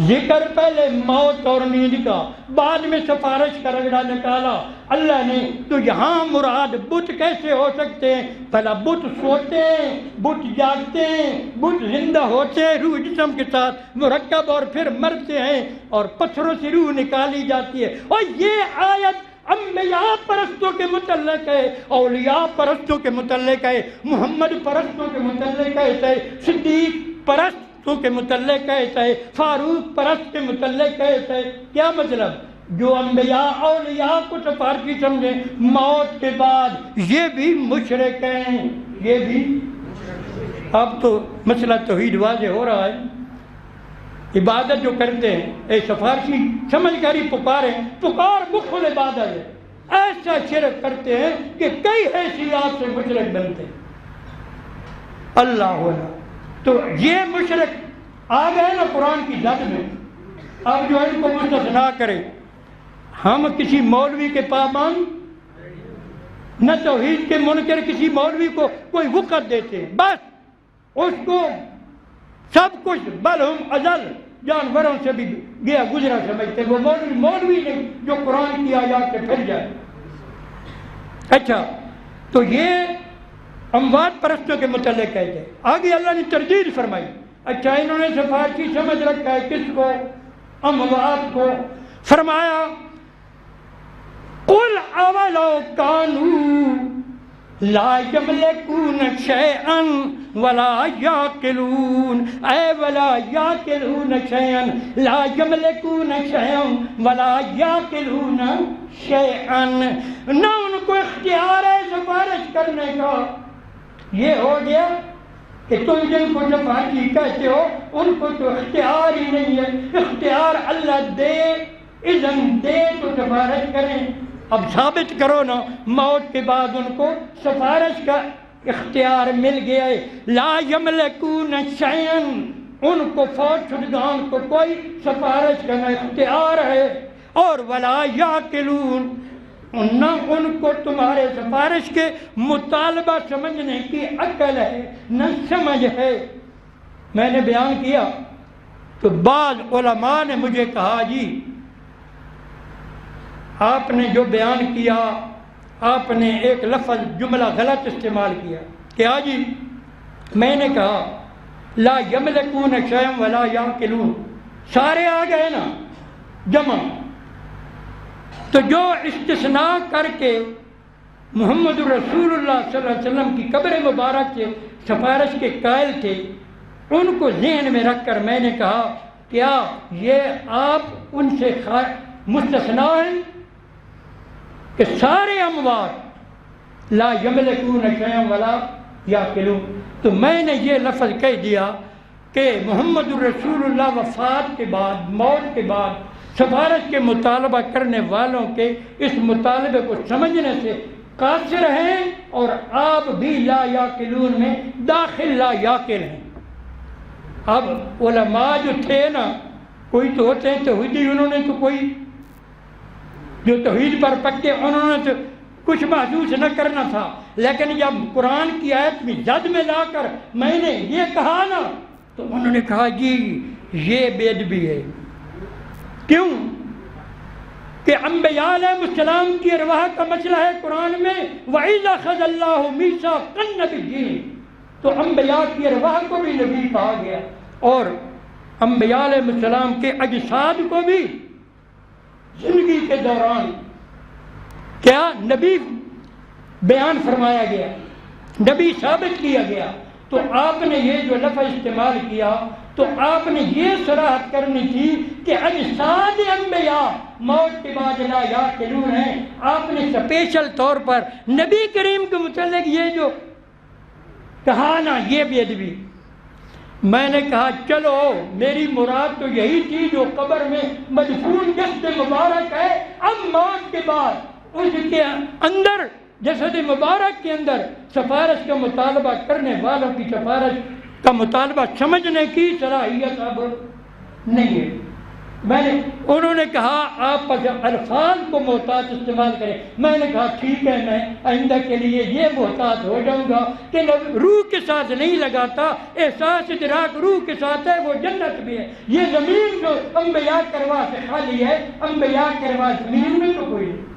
ذکر پہلے موت اور نیند کا، بعد میں سفارش کا رگڑا نکالا اللہ نے۔ تو یہاں مراد بت کیسے ہو سکتے ہیں؟ پہلا بت سوتے ہیں، بت جاگتے ہیں، بت زندہ ہوتے ہیں روح جسم کے ساتھ مرکب، اور پھر مرتے ہیں اور پتھروں سے روح نکالی جاتی ہے۔ اور یہ آیت انبیاء پرستوں کے متعلق ہے، اولیاء پرستوں کے متعلق ہے، محمد پرستوں کے متعلق ہے، صدیق پرستوں کے متعلق ہے، فاروق پرست کے متعلق ہے۔ کیا مطلب؟ جو انبیاء اولیاء کو سفارشی سمجھیں موت کے بعد یہ بھی مشرک ہیں، یہ بھی۔ اب تو مسئلہ توحید واضح ہو رہا ہے۔ عبادت جو کرتے ہیں اے سفارشی سمجھ کر ہی پکاریں، پکار مخل عبادت ہے، ایسا شرک کرتے ہیں کہ کئی حیثیات سے مشرک بنتے ہیں۔ اللہ ہونا تو یہ مشرک آ گئے نا قرآن کی زد میں۔ اب جو ان کو مستثنا کرے، ہم کسی مولوی کے پابند نہ توحید کے منکر کسی مولوی کو کوئی وقت دیتے ہیں، بس اس کو سب کچھ بل ہم ازل جانوروں سے بھی گیا گزرا سمجھتے ہیں۔ وہ مولوی نہیں جو قرآن کی آیات سے پھر جائے۔ اچھا تو یہ اموات پرستوں کے متعلق کہتے ہیں۔ آگے اللہ نے تردید فرمائی۔ اچھا انہوں نے سفارشی سمجھ رکھا ہے کس کو؟ اموات کو۔ فرمایا قل اولو کانوا لا یملکون شیئا ولا یعقلون، اے ولا یعقلون شیئا لا یملکون شیئا ولا یعقلون شیئا، نہ ان کو اختیار ہے سفارش کرنے کا۔ یہ ہو گیا کہ تم جن کو سفارشی کہتے ہو ان کو تو اختیار ہی نہیں ہے۔ اختیار اللہ دے، اذن دے تو سفارش کریں۔ اب ثابت کرو نا موت کے بعد ان کو سفارش کا اختیار مل گیا ہے۔ لا یملکون شیئا، ان کو فوت شدگان کو کوئی سفارش کا نہ اختیار ہے، اور ولا یعقلون، نہ ان کو تمہارے سفارش کے مطالبہ سمجھنے کی عقل ہے نہ سمجھ ہے۔ میں نے بیان کیا تو بعض علماء نے مجھے کہا جی آپ نے جو بیان کیا آپ نے ایک لفظ جملہ غلط استعمال کیا۔ کیا جی؟ میں نے کہا لا یملکون شیئا ولا یعقلون، سارے آ گئے نا جمع، تو جو استثناء کر کے محمد رسول اللہ صلی اللہ علیہ وسلم کی قبر مبارک سے سفارش کے قائل تھے ان کو ذہن میں رکھ کر میں نے کہا کیا یہ آپ ان سے مستثنا ہیں کہ سارے اموات لا یملکون شیئا ولا یعقلون؟ تو میں نے یہ لفظ کہہ دیا کہ محمد رسول اللہ وفات کے بعد، موت کے بعد سفارش کے مطالبہ کرنے والوں کے اس مطالبے کو سمجھنے سے قاصر ہیں، اور آپ بھی لا یعقلون میں داخل لا یعقل ہیں۔ اب علماء جو تھے نا، کوئی تو ہوتے ہیں توحیدی، انہوں نے تو کوئی جو توحید پر پکے انہوں نے تو کچھ محسوس نہ کرنا تھا، لیکن جب قرآن کی آیت میں زد میں لا کر میں نے یہ کہا نا تو انہوں نے کہا جی یہ بے ادبی ہے۔ کیوں؟ کہ انبیاء علیہ السلام کی ارواح کا مسئلہ ہے قرآن میں، وَإِذَا أَخَذَ اللَّهُ مِيثَاقَ النَّبِيِّينَ، تو انبیاء کی ارواح کو بھی نبی کہا گیا، اور انبیاء علیہ السلام کے اجساد کو بھی زندگی کے دوران کیا نبی بیان فرمایا گیا، نبی ثابت کیا گیا۔ تو آپ نے یہ جو لفظ استعمال کیا تو آپ نے یہ صراحت کرنی تھی کہ اجساد انبیاء موت کے بعد لا یعقلون ہیں۔ آپ نے سپیشل طور پر نبی کریم کے متعلق یہ جو کہا نا یہ بے ادبی۔ میں نے کہا چلو میری مراد تو یہی تھی جو قبر میں مدفون جسد مبارک ہے، اب موت کے بعد اس کے اندر جسد مبارک کے اندر سفارش کا مطالبہ کرنے والوں کی سفارش کا مطالبہ سمجھنے کی صلاحیت اب نہیں ہے۔ انہوں نے کہا آپ الفاظ کو محتاط استعمال کریں۔ میں نے کہا ٹھیک ہے، میں آئندہ کے لیے یہ محتاط ہو جاؤں گا کہ روح کے ساتھ نہیں لگاتا، احساس ادراک روح کے ساتھ ہے، وہ جنت بھی ہے۔ یہ زمین جو انبیاء کی ارواح سے خالی ہے، انبیاء کی ارواح زمین میں تو کوئی نہیں۔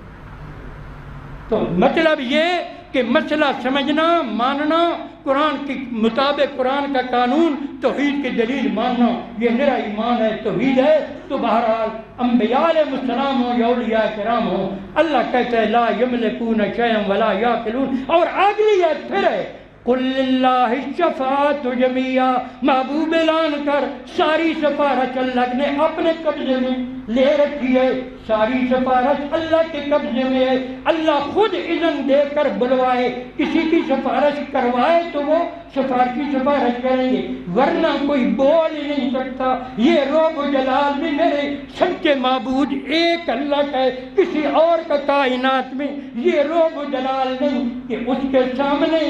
تو مطلب یہ کہ مسئلہ سمجھنا، ماننا قرآن کے مطابق قرآن کا قانون توحید کی دلیل ماننا یہ میرا ایمان ہے، توحید ہے۔ تو بہرحال انبیاء علیہ السلام ہو یا اولیاء کرام ہو، اللہ کہتا ہے لا یملکون شیئا ولا یعقلون۔ اور اگلی آیت پھر ہے قل للہ الشفاعۃ جمیعا، محبوب اعلان کر ساری سفارش اللہ نے اپنے قبضے میں لے رکھی ہے، ساری سفارش اللہ کے قبضے میں ہے۔ اللہ خود اذن دے کر بلوائے، کسی کی سفارش کروائے تو وہ سفارش کریں گے، ورنہ کوئی بول ہی نہیں سکتا۔ یہ رب و جلال بھی میرے سچے معبود ایک اللہ کا ہے، کسی اور کا کائنات میں یہ رب و جلال نہیں کہ اس کے سامنے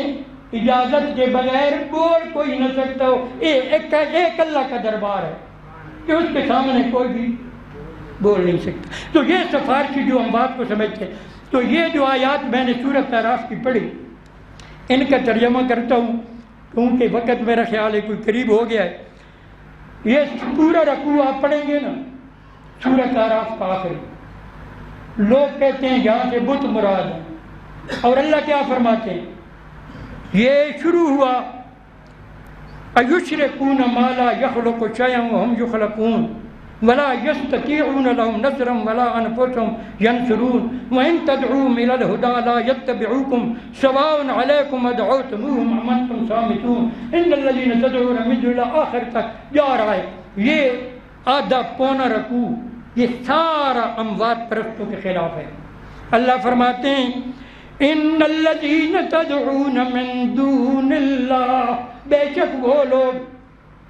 اجازت کے بغیر بول کوئی نہ سکتا ہو۔ ایک اللہ کا دربار ہے کہ اس کے سامنے کوئی بھی بول نہیں سکتا۔ تو یہ سفارشی جو ہم بات کو سمجھتے ہیں، تو یہ جو آیات میں نے سورۃ اعراف کی پڑھی ان کا ترجمہ کرتا ہوں کیونکہ وقت میرا خیال ہے کوئی قریب ہو گیا ہے۔ یہ پورا رکوع آپ پڑھیں گے نا سورۃ اعراف کا آخری، لوگ کہتے ہیں یہاں سے بت مراد ہے، اور اللہ کیا فرماتے ہیں؟ یہ شروع ہوا ایشرکون ما لا یخلق شیئا وهم یخلقون ولا یستطیعون لهم نصرا ولا انفسهم ینصرون وان تدعوهم الى الهدى لا يتبعوكم سواء علیکم ادعوتموهم ام انتم صامتون ان الذین تدعون من دون الله آخر تک جا رہا ہے۔ یہ آدھا پونا رکوع یہ سارا اموات پرستوں کے خلاف ہے۔ اللہ فرماتے ہیں ان الذین تدعون من دون اللہ، بے شک وہ لوگ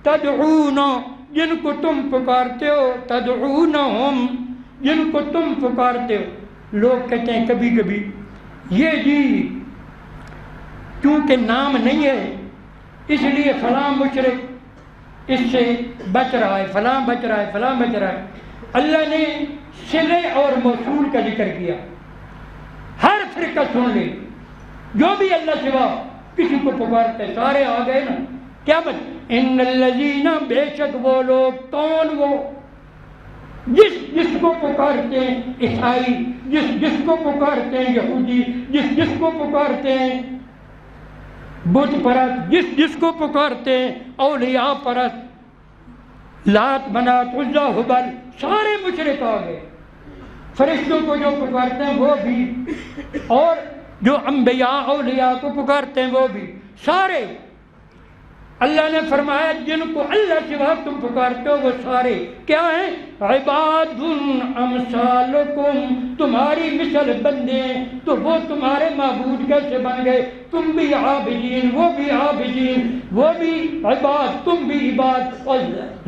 تدعون جن کو تم پکارتے ہو، تدعونہم جن کو تم پکارتے ہو۔ لوگ کہتے ہیں کبھی کبھی یہ جی کیونکہ نام نہیں ہے اس لیے فلاں مشرک اس سے بچ رہا ہے، فلاں بچ رہا ہے، فلاں بچ رہا ہے۔ اللہ نے صلے اور موصول کا ذکر کیا، ہر فرقہ سن لے جو بھی اللہ سوا کسی کو پکارتے سارے آ گئے نا۔ کیا بات؟ ان الذین، بے شک وہ لوگ، کون وہ؟ جس کو پکارتے ہیں عیسائی، جس کو پکارتے ہیں یہودی، جس کو پکارتے ہیں بت پرست، جس کو پکارتے ہیں اولیاء پرست، لات منات عزا ہبل، سارے مشرک آ گئے۔ فرشتوں کو جو پکارتے ہیں وہ بھی، اور جو انبیاء اولیاء کو پکارتے ہیں وہ بھی، سارے۔ اللہ نے فرمایا جن کو اللہ سوا تم پکارتے ہو وہ سارے کیا ہیں؟ عباد امثالکم، تمہاری مثل بندے ہیں۔ تو وہ تمہارے معبود کیسے بن گئے؟ تم بھی عابدین، وہ بھی عابدین، وہ بھی عباد، تم بھی عباد۔ اور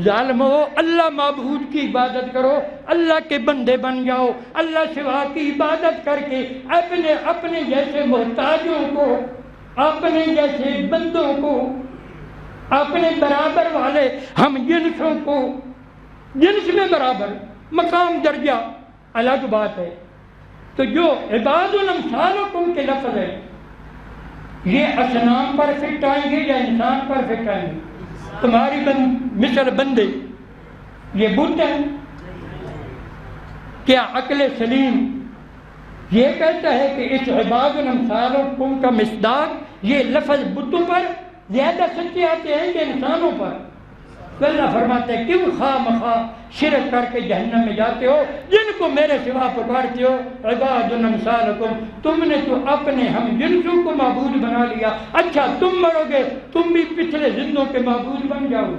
ظالمو، اللہ معبود کی عبادت کرو، اللہ کے بندے بن جاؤ۔ اللہ سوا کی عبادت کر کے اپنے جیسے محتاجوں کو، اپنے جیسے بندوں کو، اپنے برابر والے ہم جنسوں کو، جنس میں برابر مقام درجہ الگ بات ہے۔ تو جو عباد الامثالکم کے لفظ ہے یہ اصنام پر فٹ آئیں گے یا انسان پر فٹ آئیں گے؟ تمہاری مثل بندے یہ بت ہیں۔ کیا عقل سلیم یہ کہتا ہے کہ اس عباد الامثالکم کا مصداق یہ لفظ بتوں پر زیادہ سچے آتے ہیں کہ انسانوں پر؟ اللہ فرماتے ہیں کیوں خواہ مخواہ شرک کر کے جہنم میں جاتے ہو جن کو میرے سوا پکارتے ہو؟ عباد امثالکم، تم نے تو اپنے ہم جنسوں کو معبود بنا لیا۔ اچھا تم مرو گے تم بھی پچھلے زندوں کے معبود بن جاؤ،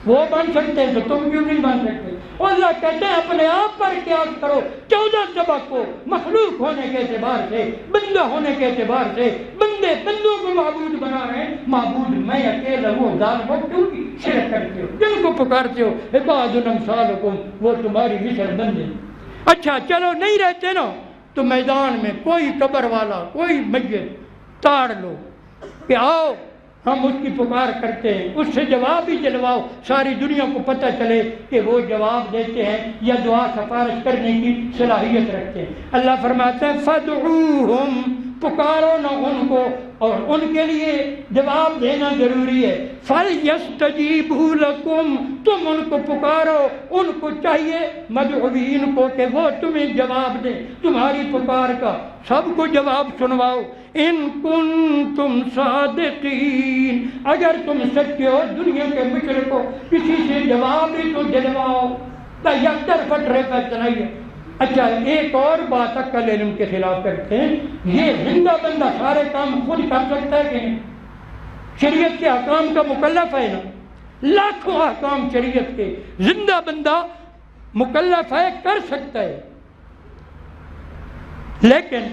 وہ بن سکتے ہیں تو تم کیوں نہیں بن سکتے؟ اور اللہ کہتے ہیں اپنے آپ پر قیاس کرو 14 طبق کو، مخلوق ہونے کے اعتبار سے، بندہ ہونے کے اعتبار سے۔ بندے بندوں کو معبود بنا رہے ہیں، معبود میں اکیلا، وہ ظالموں کیوں شرک کرتے ہو؟ جن کو پکارتے ہو عباد امثالکم، وہ تمہاری مثل بندے۔ اچھا چلو نہیں رہتے نا تو میدان میں کوئی قبر والا، کوئی میت تاڑ لو کہ آؤ ہم اس کی پکار کرتے ہیں، اس سے جواب ہی دلواؤ، ساری دنیا کو پتہ چلے کہ وہ جواب دیتے ہیں یا دعا سفارش کرنے کی صلاحیت رکھتے ہیں۔ اللہ فرماتا ہے فَادْعُوهُمْ، پکارو نہ ان کو، اور ان کے لیے جواب دینا ضروری ہے۔ فَلْيَسْتَجِيبُوا لَكُمْ، تم ان کو پکارو، ان کو چاہیے مدعوین کو کہ وہ تمہیں جواب دیں تمہاری پکار کا، سب کو جواب سنواؤ۔ ان کنتم صادقین، اگر تم سچے ہو دنیا کے مشرکو کسی سے جواب ہی تو دلواؤ، یک طرف ریفت نہیں ہے۔ اچھا ایک اور بات عقل علم کے خلاف کرتے ہیں، یہ زندہ بندہ سارے کام خود کر سکتا ہے کہ نہیں؟ شریعت کے احکام کا مکلف ہے نا، لاکھوں احکام شریعت کے زندہ بندہ مکلف ہے، کر سکتا ہے، لیکن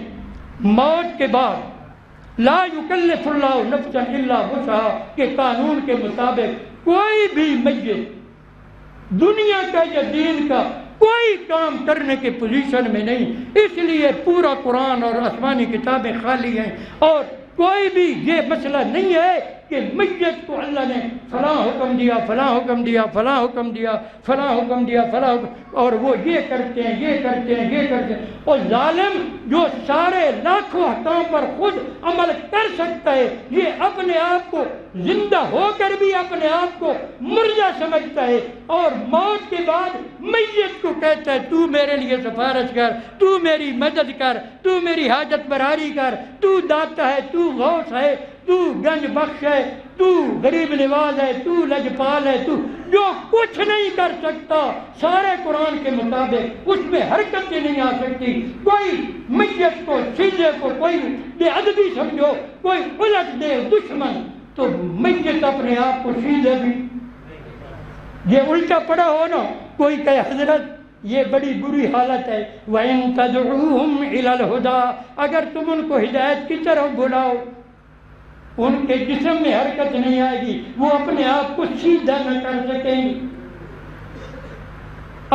موت کے بعد لا یکلف اللہ نفسا الا وسعها کے قانون کے مطابق کوئی بھی میت دنیا کا یا دین کا کوئی کام کرنے کے پوزیشن میں نہیں، اس لیے پورا قرآن اور آسمانی کتابیں خالی ہیں، اور کوئی بھی یہ مسئلہ نہیں ہے کہ میت کو اللہ نے فلاں حکم دیا، فلاں حکم دیا، فلاں حکم دیا، فلاں حکم دیا، فلاں حکم، اور وہ یہ کرتے ہیں، یہ کرتے ہیں، یہ کرتے ہیں۔ اور ظالم جو سارے لاکھوں احکام پر خود عمل کر سکتا ہے، یہ اپنے آپ کو زندہ ہو کر بھی اپنے آپ کو مردہ سمجھتا ہے، اور موت کے بعد میت کو کہتا ہے تو میرے لیے سفارش کر، تو میری مدد کر، تو میری حاجت براری کر، تو داتا ہے، تو غوث ہے، تو گنج بخش ہے، تو غریب نواز ہے، تو لجپال ہے، تو جو کچھ نہیں کر سکتا سارے قرآن کے مطابق اس میں حرکتیں نہیں آ سکتی۔ کوئی میت کو سیدھے کو کوئی بے ادبی سمجھو، کوئی الٹ دے دشمن، تو میت اپنے آپ کو سیدھے بھی یہ الٹا پڑا ہو نا، کوئی کہے حضرت یہ بڑی بری حالت ہے، وَإِن تَدْعُوهُمْ إِلَى الْهُدَىٰ، اگر تم ان کو ہدایت کی طرف بلاؤ ان کے جسم میں حرکت نہیں آئے گی، وہ اپنے آپ کو سیدھا نہ کر سکیں گے۔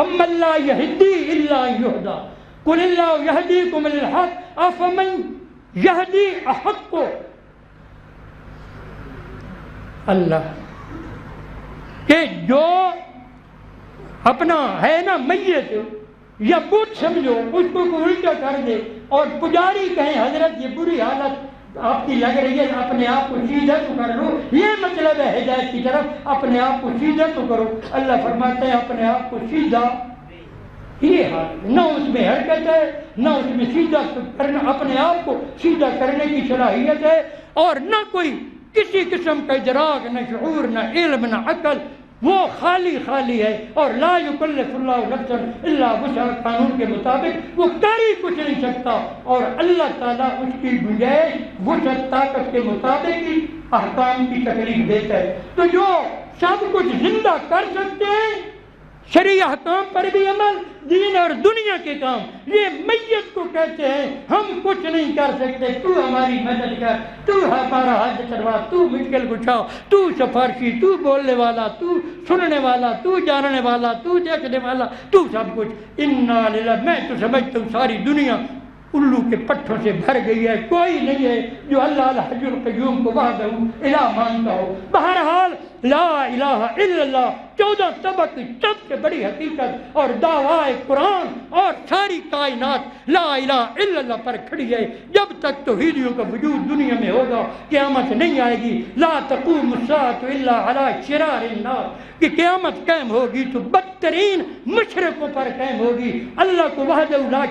أَمَّن لَّا يَهْدِي إِلَّا يُهْدَىٰ قُلِ اللَّهُ يَهْدِيكُمْ لِلْحَقِّ أَفَمَن يَهْدِي أَحَقُّ، اللہ کہ جو اپنا ہے نا میت یا بت سمجھو اس کو کوئی الٹا کر دے، اور پجاری کہیں حضرت یہ بری حالت آپ کی لگ رہی ہے، اپنے آپ کو سیدھا تو کر لو، یہ مطلب ہے ہدایت کی طرف اپنے آپ کو سیدھا تو کرو۔ اللہ فرماتا ہے اپنے آپ کو سیدھا، یہ حال نہ اس میں حرکت ہے نہ اس میں سیدھا کرنا، اپنے آپ کو سیدھا کرنے کی صلاحیت ہے، اور نہ کوئی کسی قسم کا ادراک، نہ شعور، نہ علم، نہ عقل، وہ خالی خالی ہے۔ اور لا یکلف اللہ نفسا الا وسعها قانون کے مطابق وہ کر ہی کچھ نہیں سکتا، اور اللہ تعالیٰ اس کی گنجائش وسعت طاقت کے مطابق ہی احکام کی تکلیف دیتا ہے۔ تو جو سب کچھ زندہ کر سکتے ہیں، شرعی احکام پر بھی عمل، دین اور دنیا کے کام، یہ میت کو کہتے ہیں ہم کچھ نہیں کر سکتے، تو ہماری مدد کر، تو ہمارا حاجت روا، تو مشکل کشا، تو سفارشی، تو بولنے والا، تو سننے والا، تو جاننے والا، تو دیکھنے والا، تو سب کچھ۔ انا للہ، میں تو سمجھتا ہوں ساری دنیا الو کے پٹھوں سے بھر گئی ہے، کوئی نہیں ہے جو اللہ الحی القیوم کو وحدہ الہ مانتا ہو۔ بہرحال لا الہ الا اللہ 14 طبق کی سب سے بڑی حقیقت اور دعویٰ قرآن اور ساری کائنات لا الہ الا اللہ پر کھڑی ہے۔ جب تک توحیدیوں کا وجود دنیا میں ہوگا قیامت نہیں آئے گی۔ لا تقوم الساعة الا علی شرار الناس، کہ قیامت قائم ہوگی تو بدترین مشرکوں پر قائم ہوگی۔ اللہ کو وحدہ لا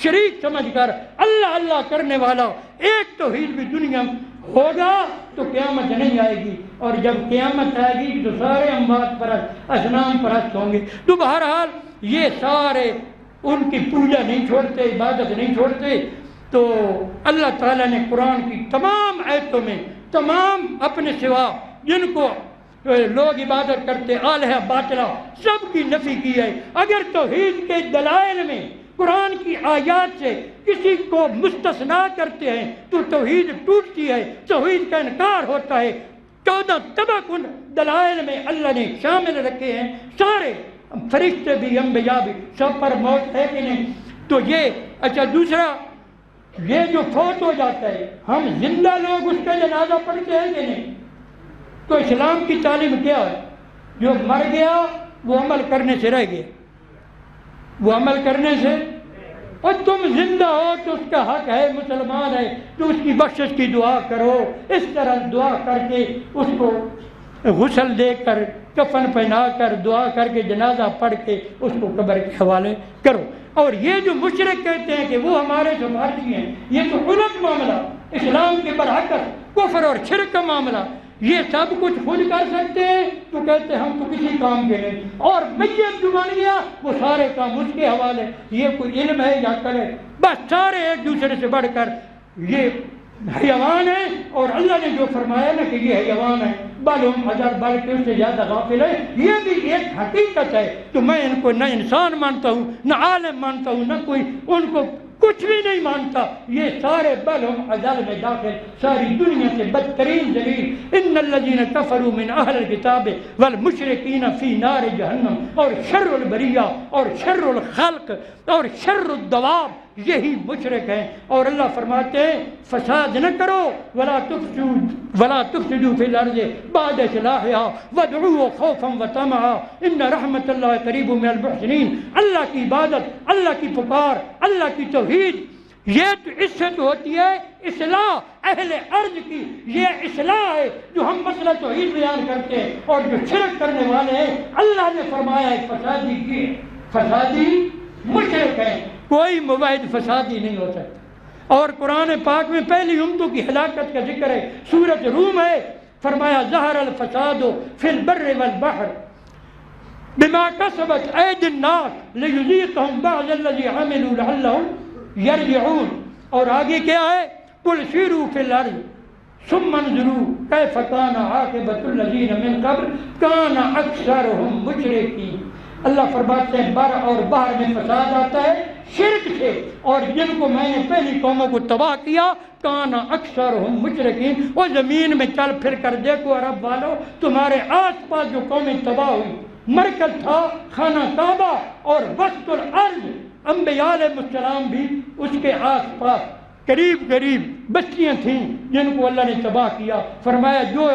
شریک سمجھ کر اللہ اللہ کرنے والا ایک توحید بھی دنیا میں ہوگا تو قیامت نہیں آئے گی، اور جب قیامت آئے گی تو سارے اموات پرست، اصنام پرست ہوں گے۔ تو بہرحال یہ سارے ان کی پوجا نہیں چھوڑتے، عبادت نہیں چھوڑتے۔ تو اللہ تعالیٰ نے قرآن کی تمام آیتوں میں تمام اپنے سوا جن کو لوگ عبادت کرتے آلہہ باطلہ سب کی نفی کی ہے۔ اگر توحید کے دلائل میں قرآن کی آیات سے کسی کو مستثنا کرتے ہیں تو توحید ٹوٹتی ہے، توحید کا انکار ہوتا ہے۔ 14 طبق ان دلائل میں اللہ نے شامل رکھے ہیں، سارے فرشتے بھی انبیاء بھی، سب پر موت ہے کہ نہیں۔ تو یہ اچھا دوسرا، یہ جو فوت ہو جاتا ہے ہم زندہ لوگ اس کا جنازہ پڑھتے ہیں کہ نہیں؟ تو اسلام کی تعلیم کیا ہے؟ جو مر گیا وہ عمل کرنے سے رہ گیا، وہ عمل کرنے سے اور تم زندہ ہو تو اس کا حق ہے، مسلمان ہے تو اس کی بخشش کی دعا کرو، اس طرح دعا کر کے اس کو غسل دے کر کفن پہنا کر دعا کر کے جنازہ پڑھ کے اس کو قبر کے حوالے کرو۔ اور یہ جو مشرک کہتے ہیں کہ وہ ہمارے سفارشی ہیں، یہ تو غلط معاملہ، اسلام کے برعکس کفر اور شرک کا معاملہ۔ یہ سب کچھ خود کر سکتے ہیں تو کہتے ہیں ہم تو کسی کام کے نہیں، اور میت جو بن گیا وہ سارے کام اس کے حوالے۔ یہ کوئی علم ہے یا عقل ہے؟ بس سارے ایک دوسرے سے بڑھ کر یہ حیوان ہے، اور اللہ نے جو فرمایا نا کہ یہ حیوان ہے، بل ہم اضل، بلکہ اس سے زیادہ غافل ہے، یہ بھی ایک حقیقت ہے۔ تو میں ان کو نہ انسان مانتا ہوں، نہ عالم مانتا ہوں، نہ کوئی ان کو کچھ بھی نہیں مانتا۔ یہ سارے بل ہم اضل میں داخل، ساری دنیا سے بدترین ذلیل۔ ان الذین کفروا من اہل الکتاب والمشرکین فی نار جہنم، اور شر البریہ اور شر الخلق اور شر الدواب یہی مشرک ہیں۔ اور اللہ فرماتے ہیں فساد نہ کرو، ولا تفسدوا فی الارض بعد اصلاحها وادعوه خوفا وطمعا ان رحمت اللہ قریب من المحسنین۔ اللہ کی عبادت، اللہ کی پکار، اللہ کی توحید، یہ تو اس سے تو ہوتی ہے اصلاح اہل ارض کی۔ یہ اصلاح ہے جو ہم مسئلہ توحید بیان کرتے ہیں، اور جو شرک کرنے والے ہیں اللہ نے فرمایا ہے فسادی کی، فسادی مشرک ہے، کوئی مباحث فسادی نہیں ہو سکتا۔ اور قرآن پاک میں پہلی امتوں کی ہلاکت کا ذکر ہے، سورۃ روم ہے، فرمایا ظہر الفساد فی البر والبحر بما کسبت ایدی الناس لیذیقہم بعض الذی عملوا لعلہم یرجعون۔ اور آگے کیا ہے؟ قل سیروا فی الارض ثم انظروا کیف کان عاقبۃ الذین من قبل کان اکثرہم مشرکین۔ اللہ فرماتے ہیں بر اور بحر میں فساد آتا ہے شرک سے، اور جن کو میں نے پہلی قوموں کو تباہ کیا کان اکثرہم مشرکین۔ وہ زمین میں چل پھر کر دیکھو عرب والو، تمہارے آس پاس جو قومیں تباہ ہوئی، مرکز تھا خانہ کعبہ اور وسط الارض، انبیاء علیہ السلام بھی اس کے آس پاس قریب قریب بستیاں تھیں جن کو اللہ نے تباہ کیا۔ فرمایا جو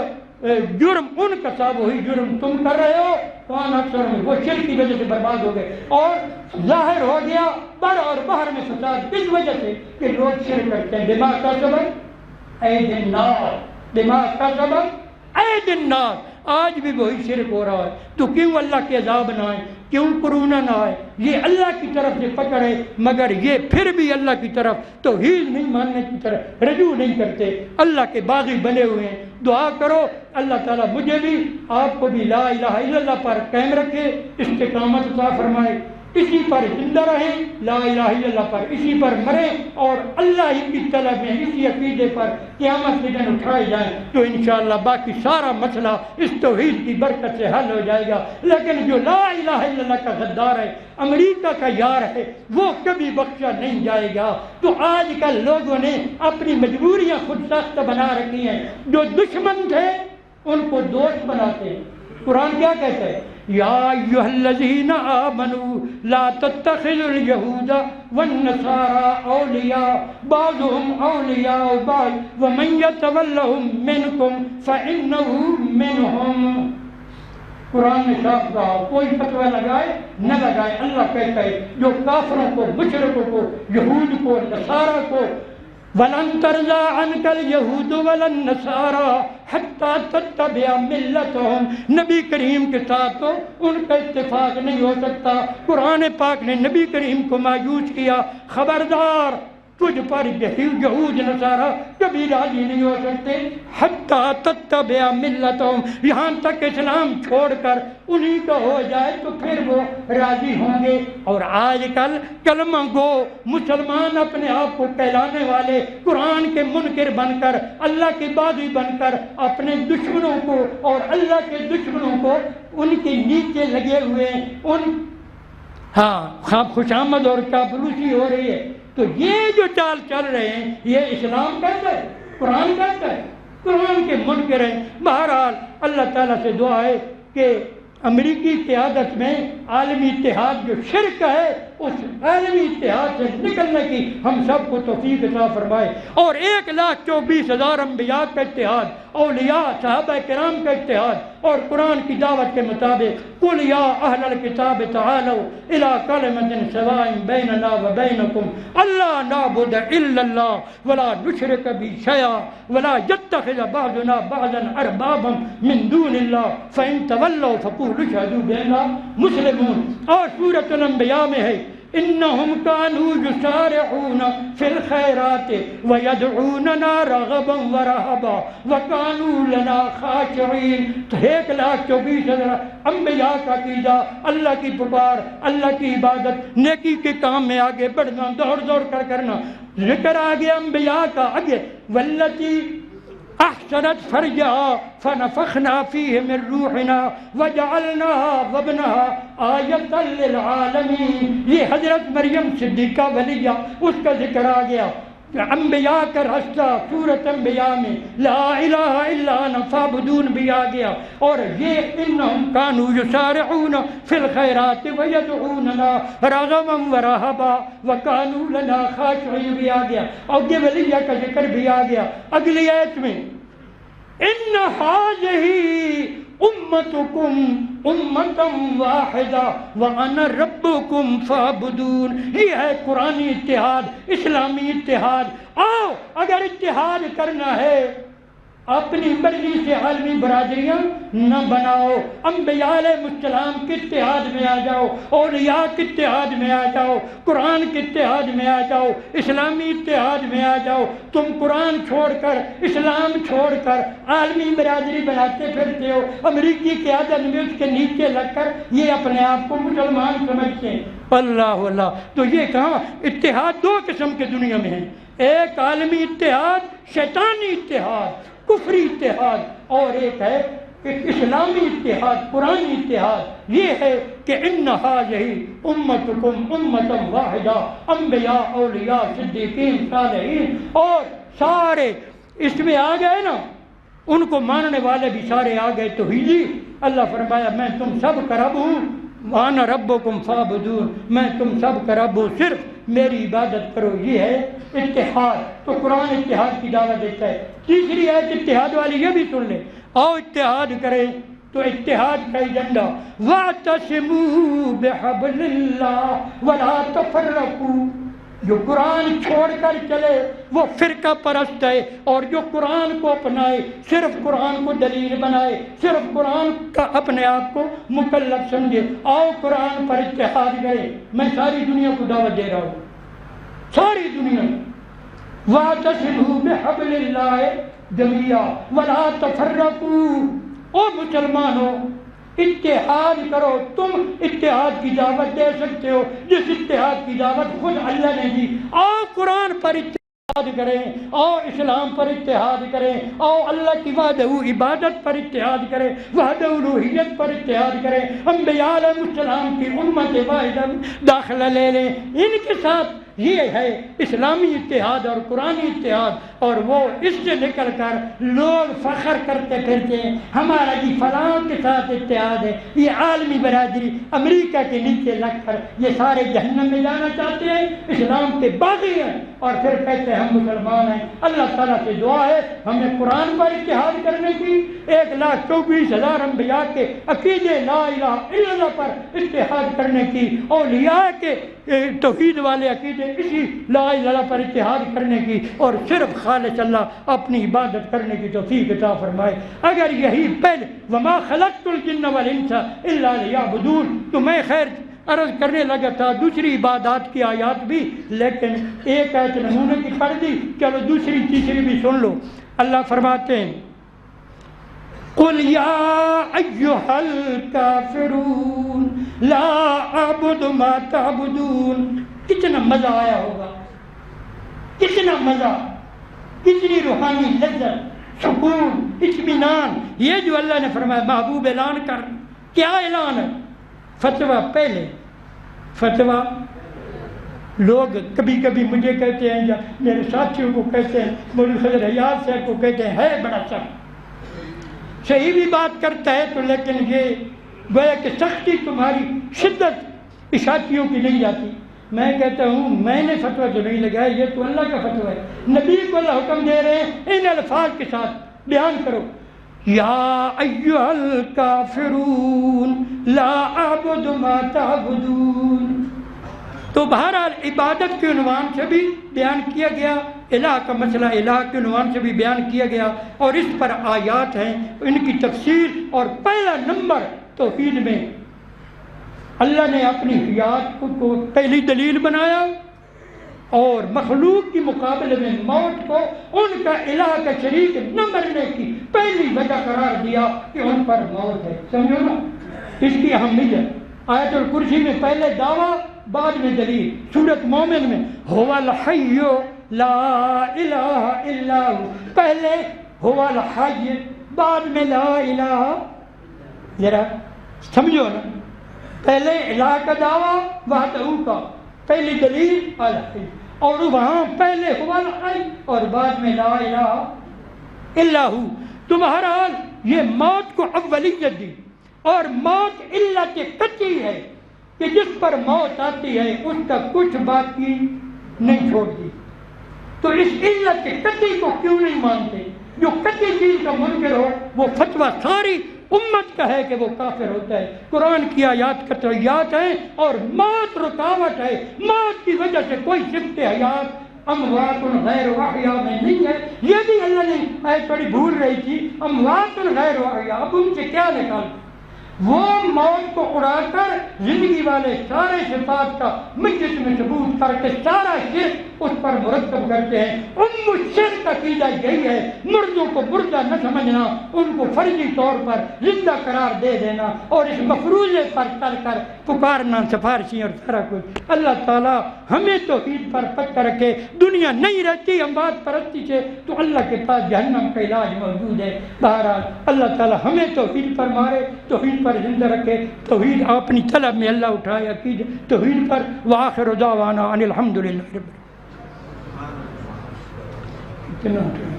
جرم ان کا تھا وہی جرم تم کر رہے ہو، کون اکثر میں وہ شرک کی وجہ سے برباد ہو گئے۔ اور ظاہر ہو گیا بر اور بحر میں فساد کس وجہ سے کہ لوگ شرک کرتے ہیں۔ دماغ کا سبب عید النار، دماغ کا سبب عید النار۔ آج بھی وہی شرک ہو رہا ہے، تو کیوں اللہ کے عذاب نہ آئے، کیوں کرونا نہ آئے؟ یہ اللہ کی طرف سے پکڑ ہے، مگر یہ پھر بھی اللہ کی طرف توحید نہیں ماننے کی طرف رجوع نہیں کرتے، اللہ کے باغی بنے ہوئے ہیں۔ دعا کرو اللہ تعالیٰ مجھے بھی آپ کو بھی لا الہ الا اللہ پر قائم رکھے، استقامت عطا فرمائے، اسی پر زندہ رہیں، لا الہ الا اللہ پر اسی پر مریں، اور اللہ ہی کی طلب میں اسی عقیدے پر قیامت کے دن اٹھائے جائیں، تو انشاءاللہ باقی سارا مسئلہ اس توحید کی برکت سے حل ہو جائے گا۔ لیکن جو لا الہ الا اللہ کا غدار ہے، امریکہ کا یار ہے، وہ کبھی بخشا نہیں جائے گا۔ تو آج کل لوگوں نے اپنی مجبوریاں خود سخت بنا رکھی ہیں، جو دشمن تھے ان کو دوست بناتے ہیں۔ قرآن کیا کہتا ہے؟ یا ایھا الذین آمنوا لا تتخذوا اليہود والنصارى اولیاء بعضهم اولیاء بعض ومن یتولهم منکم فانہ منہم۔ قرآن نے صاف کہا، کوئی فتویٰ لگائے نہ لگائے، اللہ کہتا ہے جو کافروں کو، مشرکوں کو، یہود کو، نصارہ کو، وَلَن تَرْضَىٰ عَنْكَ الْيَهُودُ وَلَا النَّصَارَىٰ حَتَّىٰ تَتَّبِعَ مِلَّتَهُمْ۔ نبی کریم کے ساتھ تو ان کا اتفاق نہیں ہو سکتا۔ قرآن پاک نے نبی کریم کو مایوس کیا، خبردار تجھ پر یہود نصارہ کبھی راضی نہیں ہو سکتے، حتیٰ تتبع ملتہم، یہاں تک اسلام چھوڑ کر انہی کا ہو جائے تو پھر وہ راضی ہوں گے۔ اور آج کل کلمہ گو مسلمان اپنے آپ کو کہلانے والے قرآن کے منکر بن کر، اللہ کے باغی بن کر، اپنے دشمنوں کو اور اللہ کے دشمنوں کو ان کے نیچے لگے ہوئے ان خوش آمد اور چاپلوسی ہو رہی ہے۔ تو یہ جو چال چل رہے ہیں یہ اسلام کہتا ہے، قرآن کہتا ہے، قرآن کے منکر ہیں۔ بہرحال اللہ تعالیٰ سے دعا ہے کہ امریکی قیادت میں عالمی اتحاد جو شرک ہے اس عالمی اتحاد سے نکلنے کی ہم سب کو توفیق عطا فرمائے، اور 1,24,000 انبیاء کا اتحاد، اولیاء صحابہ کرام کا اتحاد، اور قرآن کی دعوت کے مطابق قل یا اہل الکتاب تعالوا الی کلمۃ سواء بیننا وبینکم الا نعبد الا اللہ ولا نشرک به شیئا ولا يتخذ بعضنا بعضا اربابا من دون اللہ فان تولوا فقولوا اشهدوا بأننا مسلمون۔ اور سورۃ الانبیاء میں ہے انہم کانوا یسارعون فی الخیرات ویدعوننا رغبا ورہبا وکانوا لنا خاشعین۔ 1,24,000 انبیاء کا عقیدہ، اللہ کی پکار، اللہ کی عبادت، نیکی کے کام میں آگے بڑھنا، دوڑ دوڑ کر کرنا۔ ذکر آگے انبیاء کا، آگے واللتی احسنت فرجها فنفخنا فيه من روحنا وجعلناها وابنها آیۃ للعالمین۔ یہ حضرت مریم صدیقہ ولیہ، اس کا ذکر آ گیا۔ انبیاء کا راستہ سورۃ انبیاء میں لا الہ الا انا فاعبدون بھی آ گیا، اور یہ انہم کانوا یسارعون فی الخیرات ویدعوننا رغبا ورہبا وکانوا لنا خاشعین بھی آ گیا، اور یہ ولیہ کا ذکر بھی آ گیا۔ اگلی آیت میں ان ھذہ امتکم امۃ واحدہ وانا ربکم فاعبدون۔ یہ ہے قرآنی اتحاد، اسلامی اتحاد۔ آؤ اگر اتحاد کرنا ہے اپنی مرضی سے عالمی برادریاں نہ بناؤ، انبیاء علیہ السلام کے اتحاد میں آ جاؤ، اولیاء کے اتحاد میں آ جاؤ، قرآن کے اتحاد میں آ جاؤ، اسلامی اتحاد میں آ جاؤ۔ تم قرآن چھوڑ کر، اسلام چھوڑ کر عالمی برادری بناتے پھرتے ہو، امریکی قیادت میں اس کے نیچے لگ کر یہ اپنے آپ کو مسلمان سمجھتے ہیں۔ اللہ اللہ، تو یہ کہاں اتحاد دو قسم کے دنیا میں ہیں، ایک عالمی اتحاد، شیطانی اتحاد، کفری اتحاد، اور ایک ہے اسلامی اتحاد، قرآنی اتحاد۔ یہ ہے کہ ان ھذہ امتکم امۃ واحدہ، انبیاء، اولیاء، صدیقین، صالحین، اور سارے اس میں آ گئے نا، ان کو ماننے والے بھی سارے آ گئے توحیدی۔ اللہ فرمایا میں تم سب کا رب ہوں، وانا ربکم فاعبدون، میں تم سب کا رب ہوں، صرف میری عبادت کرو۔ یہ ہے اتحاد، تو قرآن اتحاد کی دعوت دیتا ہے۔ تیسری آیت اتحاد والی یہ بھی سن لیں، آؤ اتحاد کریں، تو اتحاد کا ایجنڈا واعتصموا بحبل اللہ ولا تفرقوا۔ جو قرآن چھوڑ کر چلے وہ فرقہ پرست ہے، اور جو قرآن کو اپنائے، صرف قرآن کو دلیل بنائے، صرف قرآن کا اپنے آپ کو مکلف سمجھے، آؤ قرآن پر اتحاد کریں۔ میں ساری دنیا کو دعوت دے رہا ہوں، ساری دنیا میں، واعتصموا بحبل اللہ جميعا ولا تفرقوا۔ او مسلمانوں اتحاد کرو۔ تم اتحاد کی دعوت دے سکتے ہو جس اتحاد کی دعوت خود اللہ نے دی۔ آؤ قرآن پر اتحاد کریں، آؤ اسلام پر اتحاد کریں، آؤ اللہ کی وحدہ عبادت پر اتحاد کریں، وحدہ الوہیت پر اتحاد کریں، انبیاء علیہ السلام کی امت واحدہ میں داخلہ لے لیں۔ ان کے ساتھ یہ ہے اسلامی اتحاد اور قرآنی اتحاد، اور وہ اس سے نکل کر لوگ فخر کرتے پھرتے ہیں ہمارا جی فلاں کے ساتھ اتحاد ہے، یہ عالمی برادری امریکہ کے نیچے لگ کر یہ سارے جہنم میں جانا چاہتے ہیں، اسلام کے باغی ہیں، اور پھر کہتے ہیں ہم مسلمان ہیں۔ اللہ تعالیٰ سے دعا ہے ہمیں قرآن پر اتحاد کرنے کی، 1,24,000 انبیاء کے عقیدے لا الہ الا اللہ پر اتحاد کرنے کی، اولیاء کے توحید والے عقیدے اسی لا الہ الا اللہ پر اتحاد کرنے کی، اور صرف خالص اللہ اپنی عبادت کرنے کی توفیق عطا فرمائے۔ اگر یہی پہلے وما خلقت الجن والانس الا لیعبدون، تو میں خیر عرض کرنے لگا تھا دوسری عبادات کی آیات بھی، لیکن ایک آیت نمونے کی پڑھ دی، چلو دوسری تیسری بھی سن لو۔ اللہ فرماتے ہیں قل یا ایھا الکافرون لا اعبد ما تعبدون۔ کتنا مزہ آیا ہوگا، کتنا مزہ، کتنی روحانی لذت، سکون، اطمینان۔ یہ جو اللہ نے فرمایا محبوب اعلان کر، کیا اعلان ہے؟ فتویٰ پہلے، فتویٰ لوگ کبھی کبھی مجھے کہتے ہیں یا میرے ساتھیوں کو کہتے ہیں، مولوی خضر حیات صاحب کو کہتے ہیں ہے بڑا سخت، صحیح بھی بات کرتا ہے تو، لیکن یہ گویا کہ سختی تمہاری شدت ساتھیوں کی نہیں جاتی۔ میں کہتا ہوں میں نے فتویٰ تو نہیں لگایا، یہ تو اللہ کا فتویٰ ہے، نبی کو اللہ حکم دے رہے ہیں، ان الفاظ کے ساتھ بیان کرو، یا ایھا الکافرون لا اعبد ما تعبدون۔ تو بہرحال عبادت کے عنوان سے بھی بیان کیا گیا، الہ کا مسئلہ الہ کے عنوان سے بھی بیان کیا گیا، اور اس پر آیات ہیں، ان کی تفسیر، اور پہلا نمبر توحید میں اللہ نے اپنی حیات کو پہلی دلیل بنایا، اور مخلوق کی مقابلے میں موت کو ان کا الہ کا شریک نہ مرنے کی پہلی وجہ قرار دیا کہ ان پر موت ہے۔ سمجھو نا اس کی اہمیت۔ آیت الکرسی میں پہلے دعویٰ بعد میں دلیل۔ سورۃ مومن میں هو الحی لا الہ الا ہو، پہلے هو الحی بعد میں لا الہ۔ ذرا سمجھو نا، پہلے الہ کا دعویٰ وحدہ کا، پہلی دلیل الحی، اور وہاں پہلے هو الحی اور بعد میں لا الہ الا ہو۔ تو بہرحال یہ موت کو اولیت دی، اور موت علت قطعی ہے کہ جس پر موت آتی ہے اس کا کچھ باقی نہیں چھوڑ دی۔ تو اس علت قطعی کو کیوں نہیں مانتے؟ جو قطعی چیز کا منکر ہو وہ فتویٰ ساری امت کا ہے کہ وہ کافر ہوتا ہے۔ قرآن کی آیات قطعیات ہیں، اور موت رکاوٹ ہے، موت کی وجہ سے کوئی صفت حیات اموات غیر احیاء میں نہیں ہے۔ یہ بھی اللہ نے آیت بڑی بھول رہی تھی، اموات غیر احیاء، اب ان سے کیا نکال؟ وہ موت کو اڑا کر زندگی والے سارے صفات کا مجلس میں ثبوت کر کے سارا شرک اس پر مرتب کرتے ہیں۔ ام الشرک کا عقیدہ یہی ہے، مردوں کو مردہ نہ سمجھنا، ان کو فرضی طور پر زندہ قرار دے دینا، اور اس مفروضے پر چل کر پکارنا، سفارشی اور سارا کچھ۔ اللہ تعالیٰ ہمیں توحید پر پکا رکھے۔ دنیا نہیں رہتی اموات پرستی سے تو اللہ کے پاس جہنم کا علاج موجود ہے۔ بہرحال اللہ تعالیٰ ہمیں توحید پر مارے، توحید پر زندہ رکھے، توحید اپنی طلب میں اللہ اٹھائے، عقید توحید پر۔ وآخر دعوانا ان الحمدللہ رب العالمین۔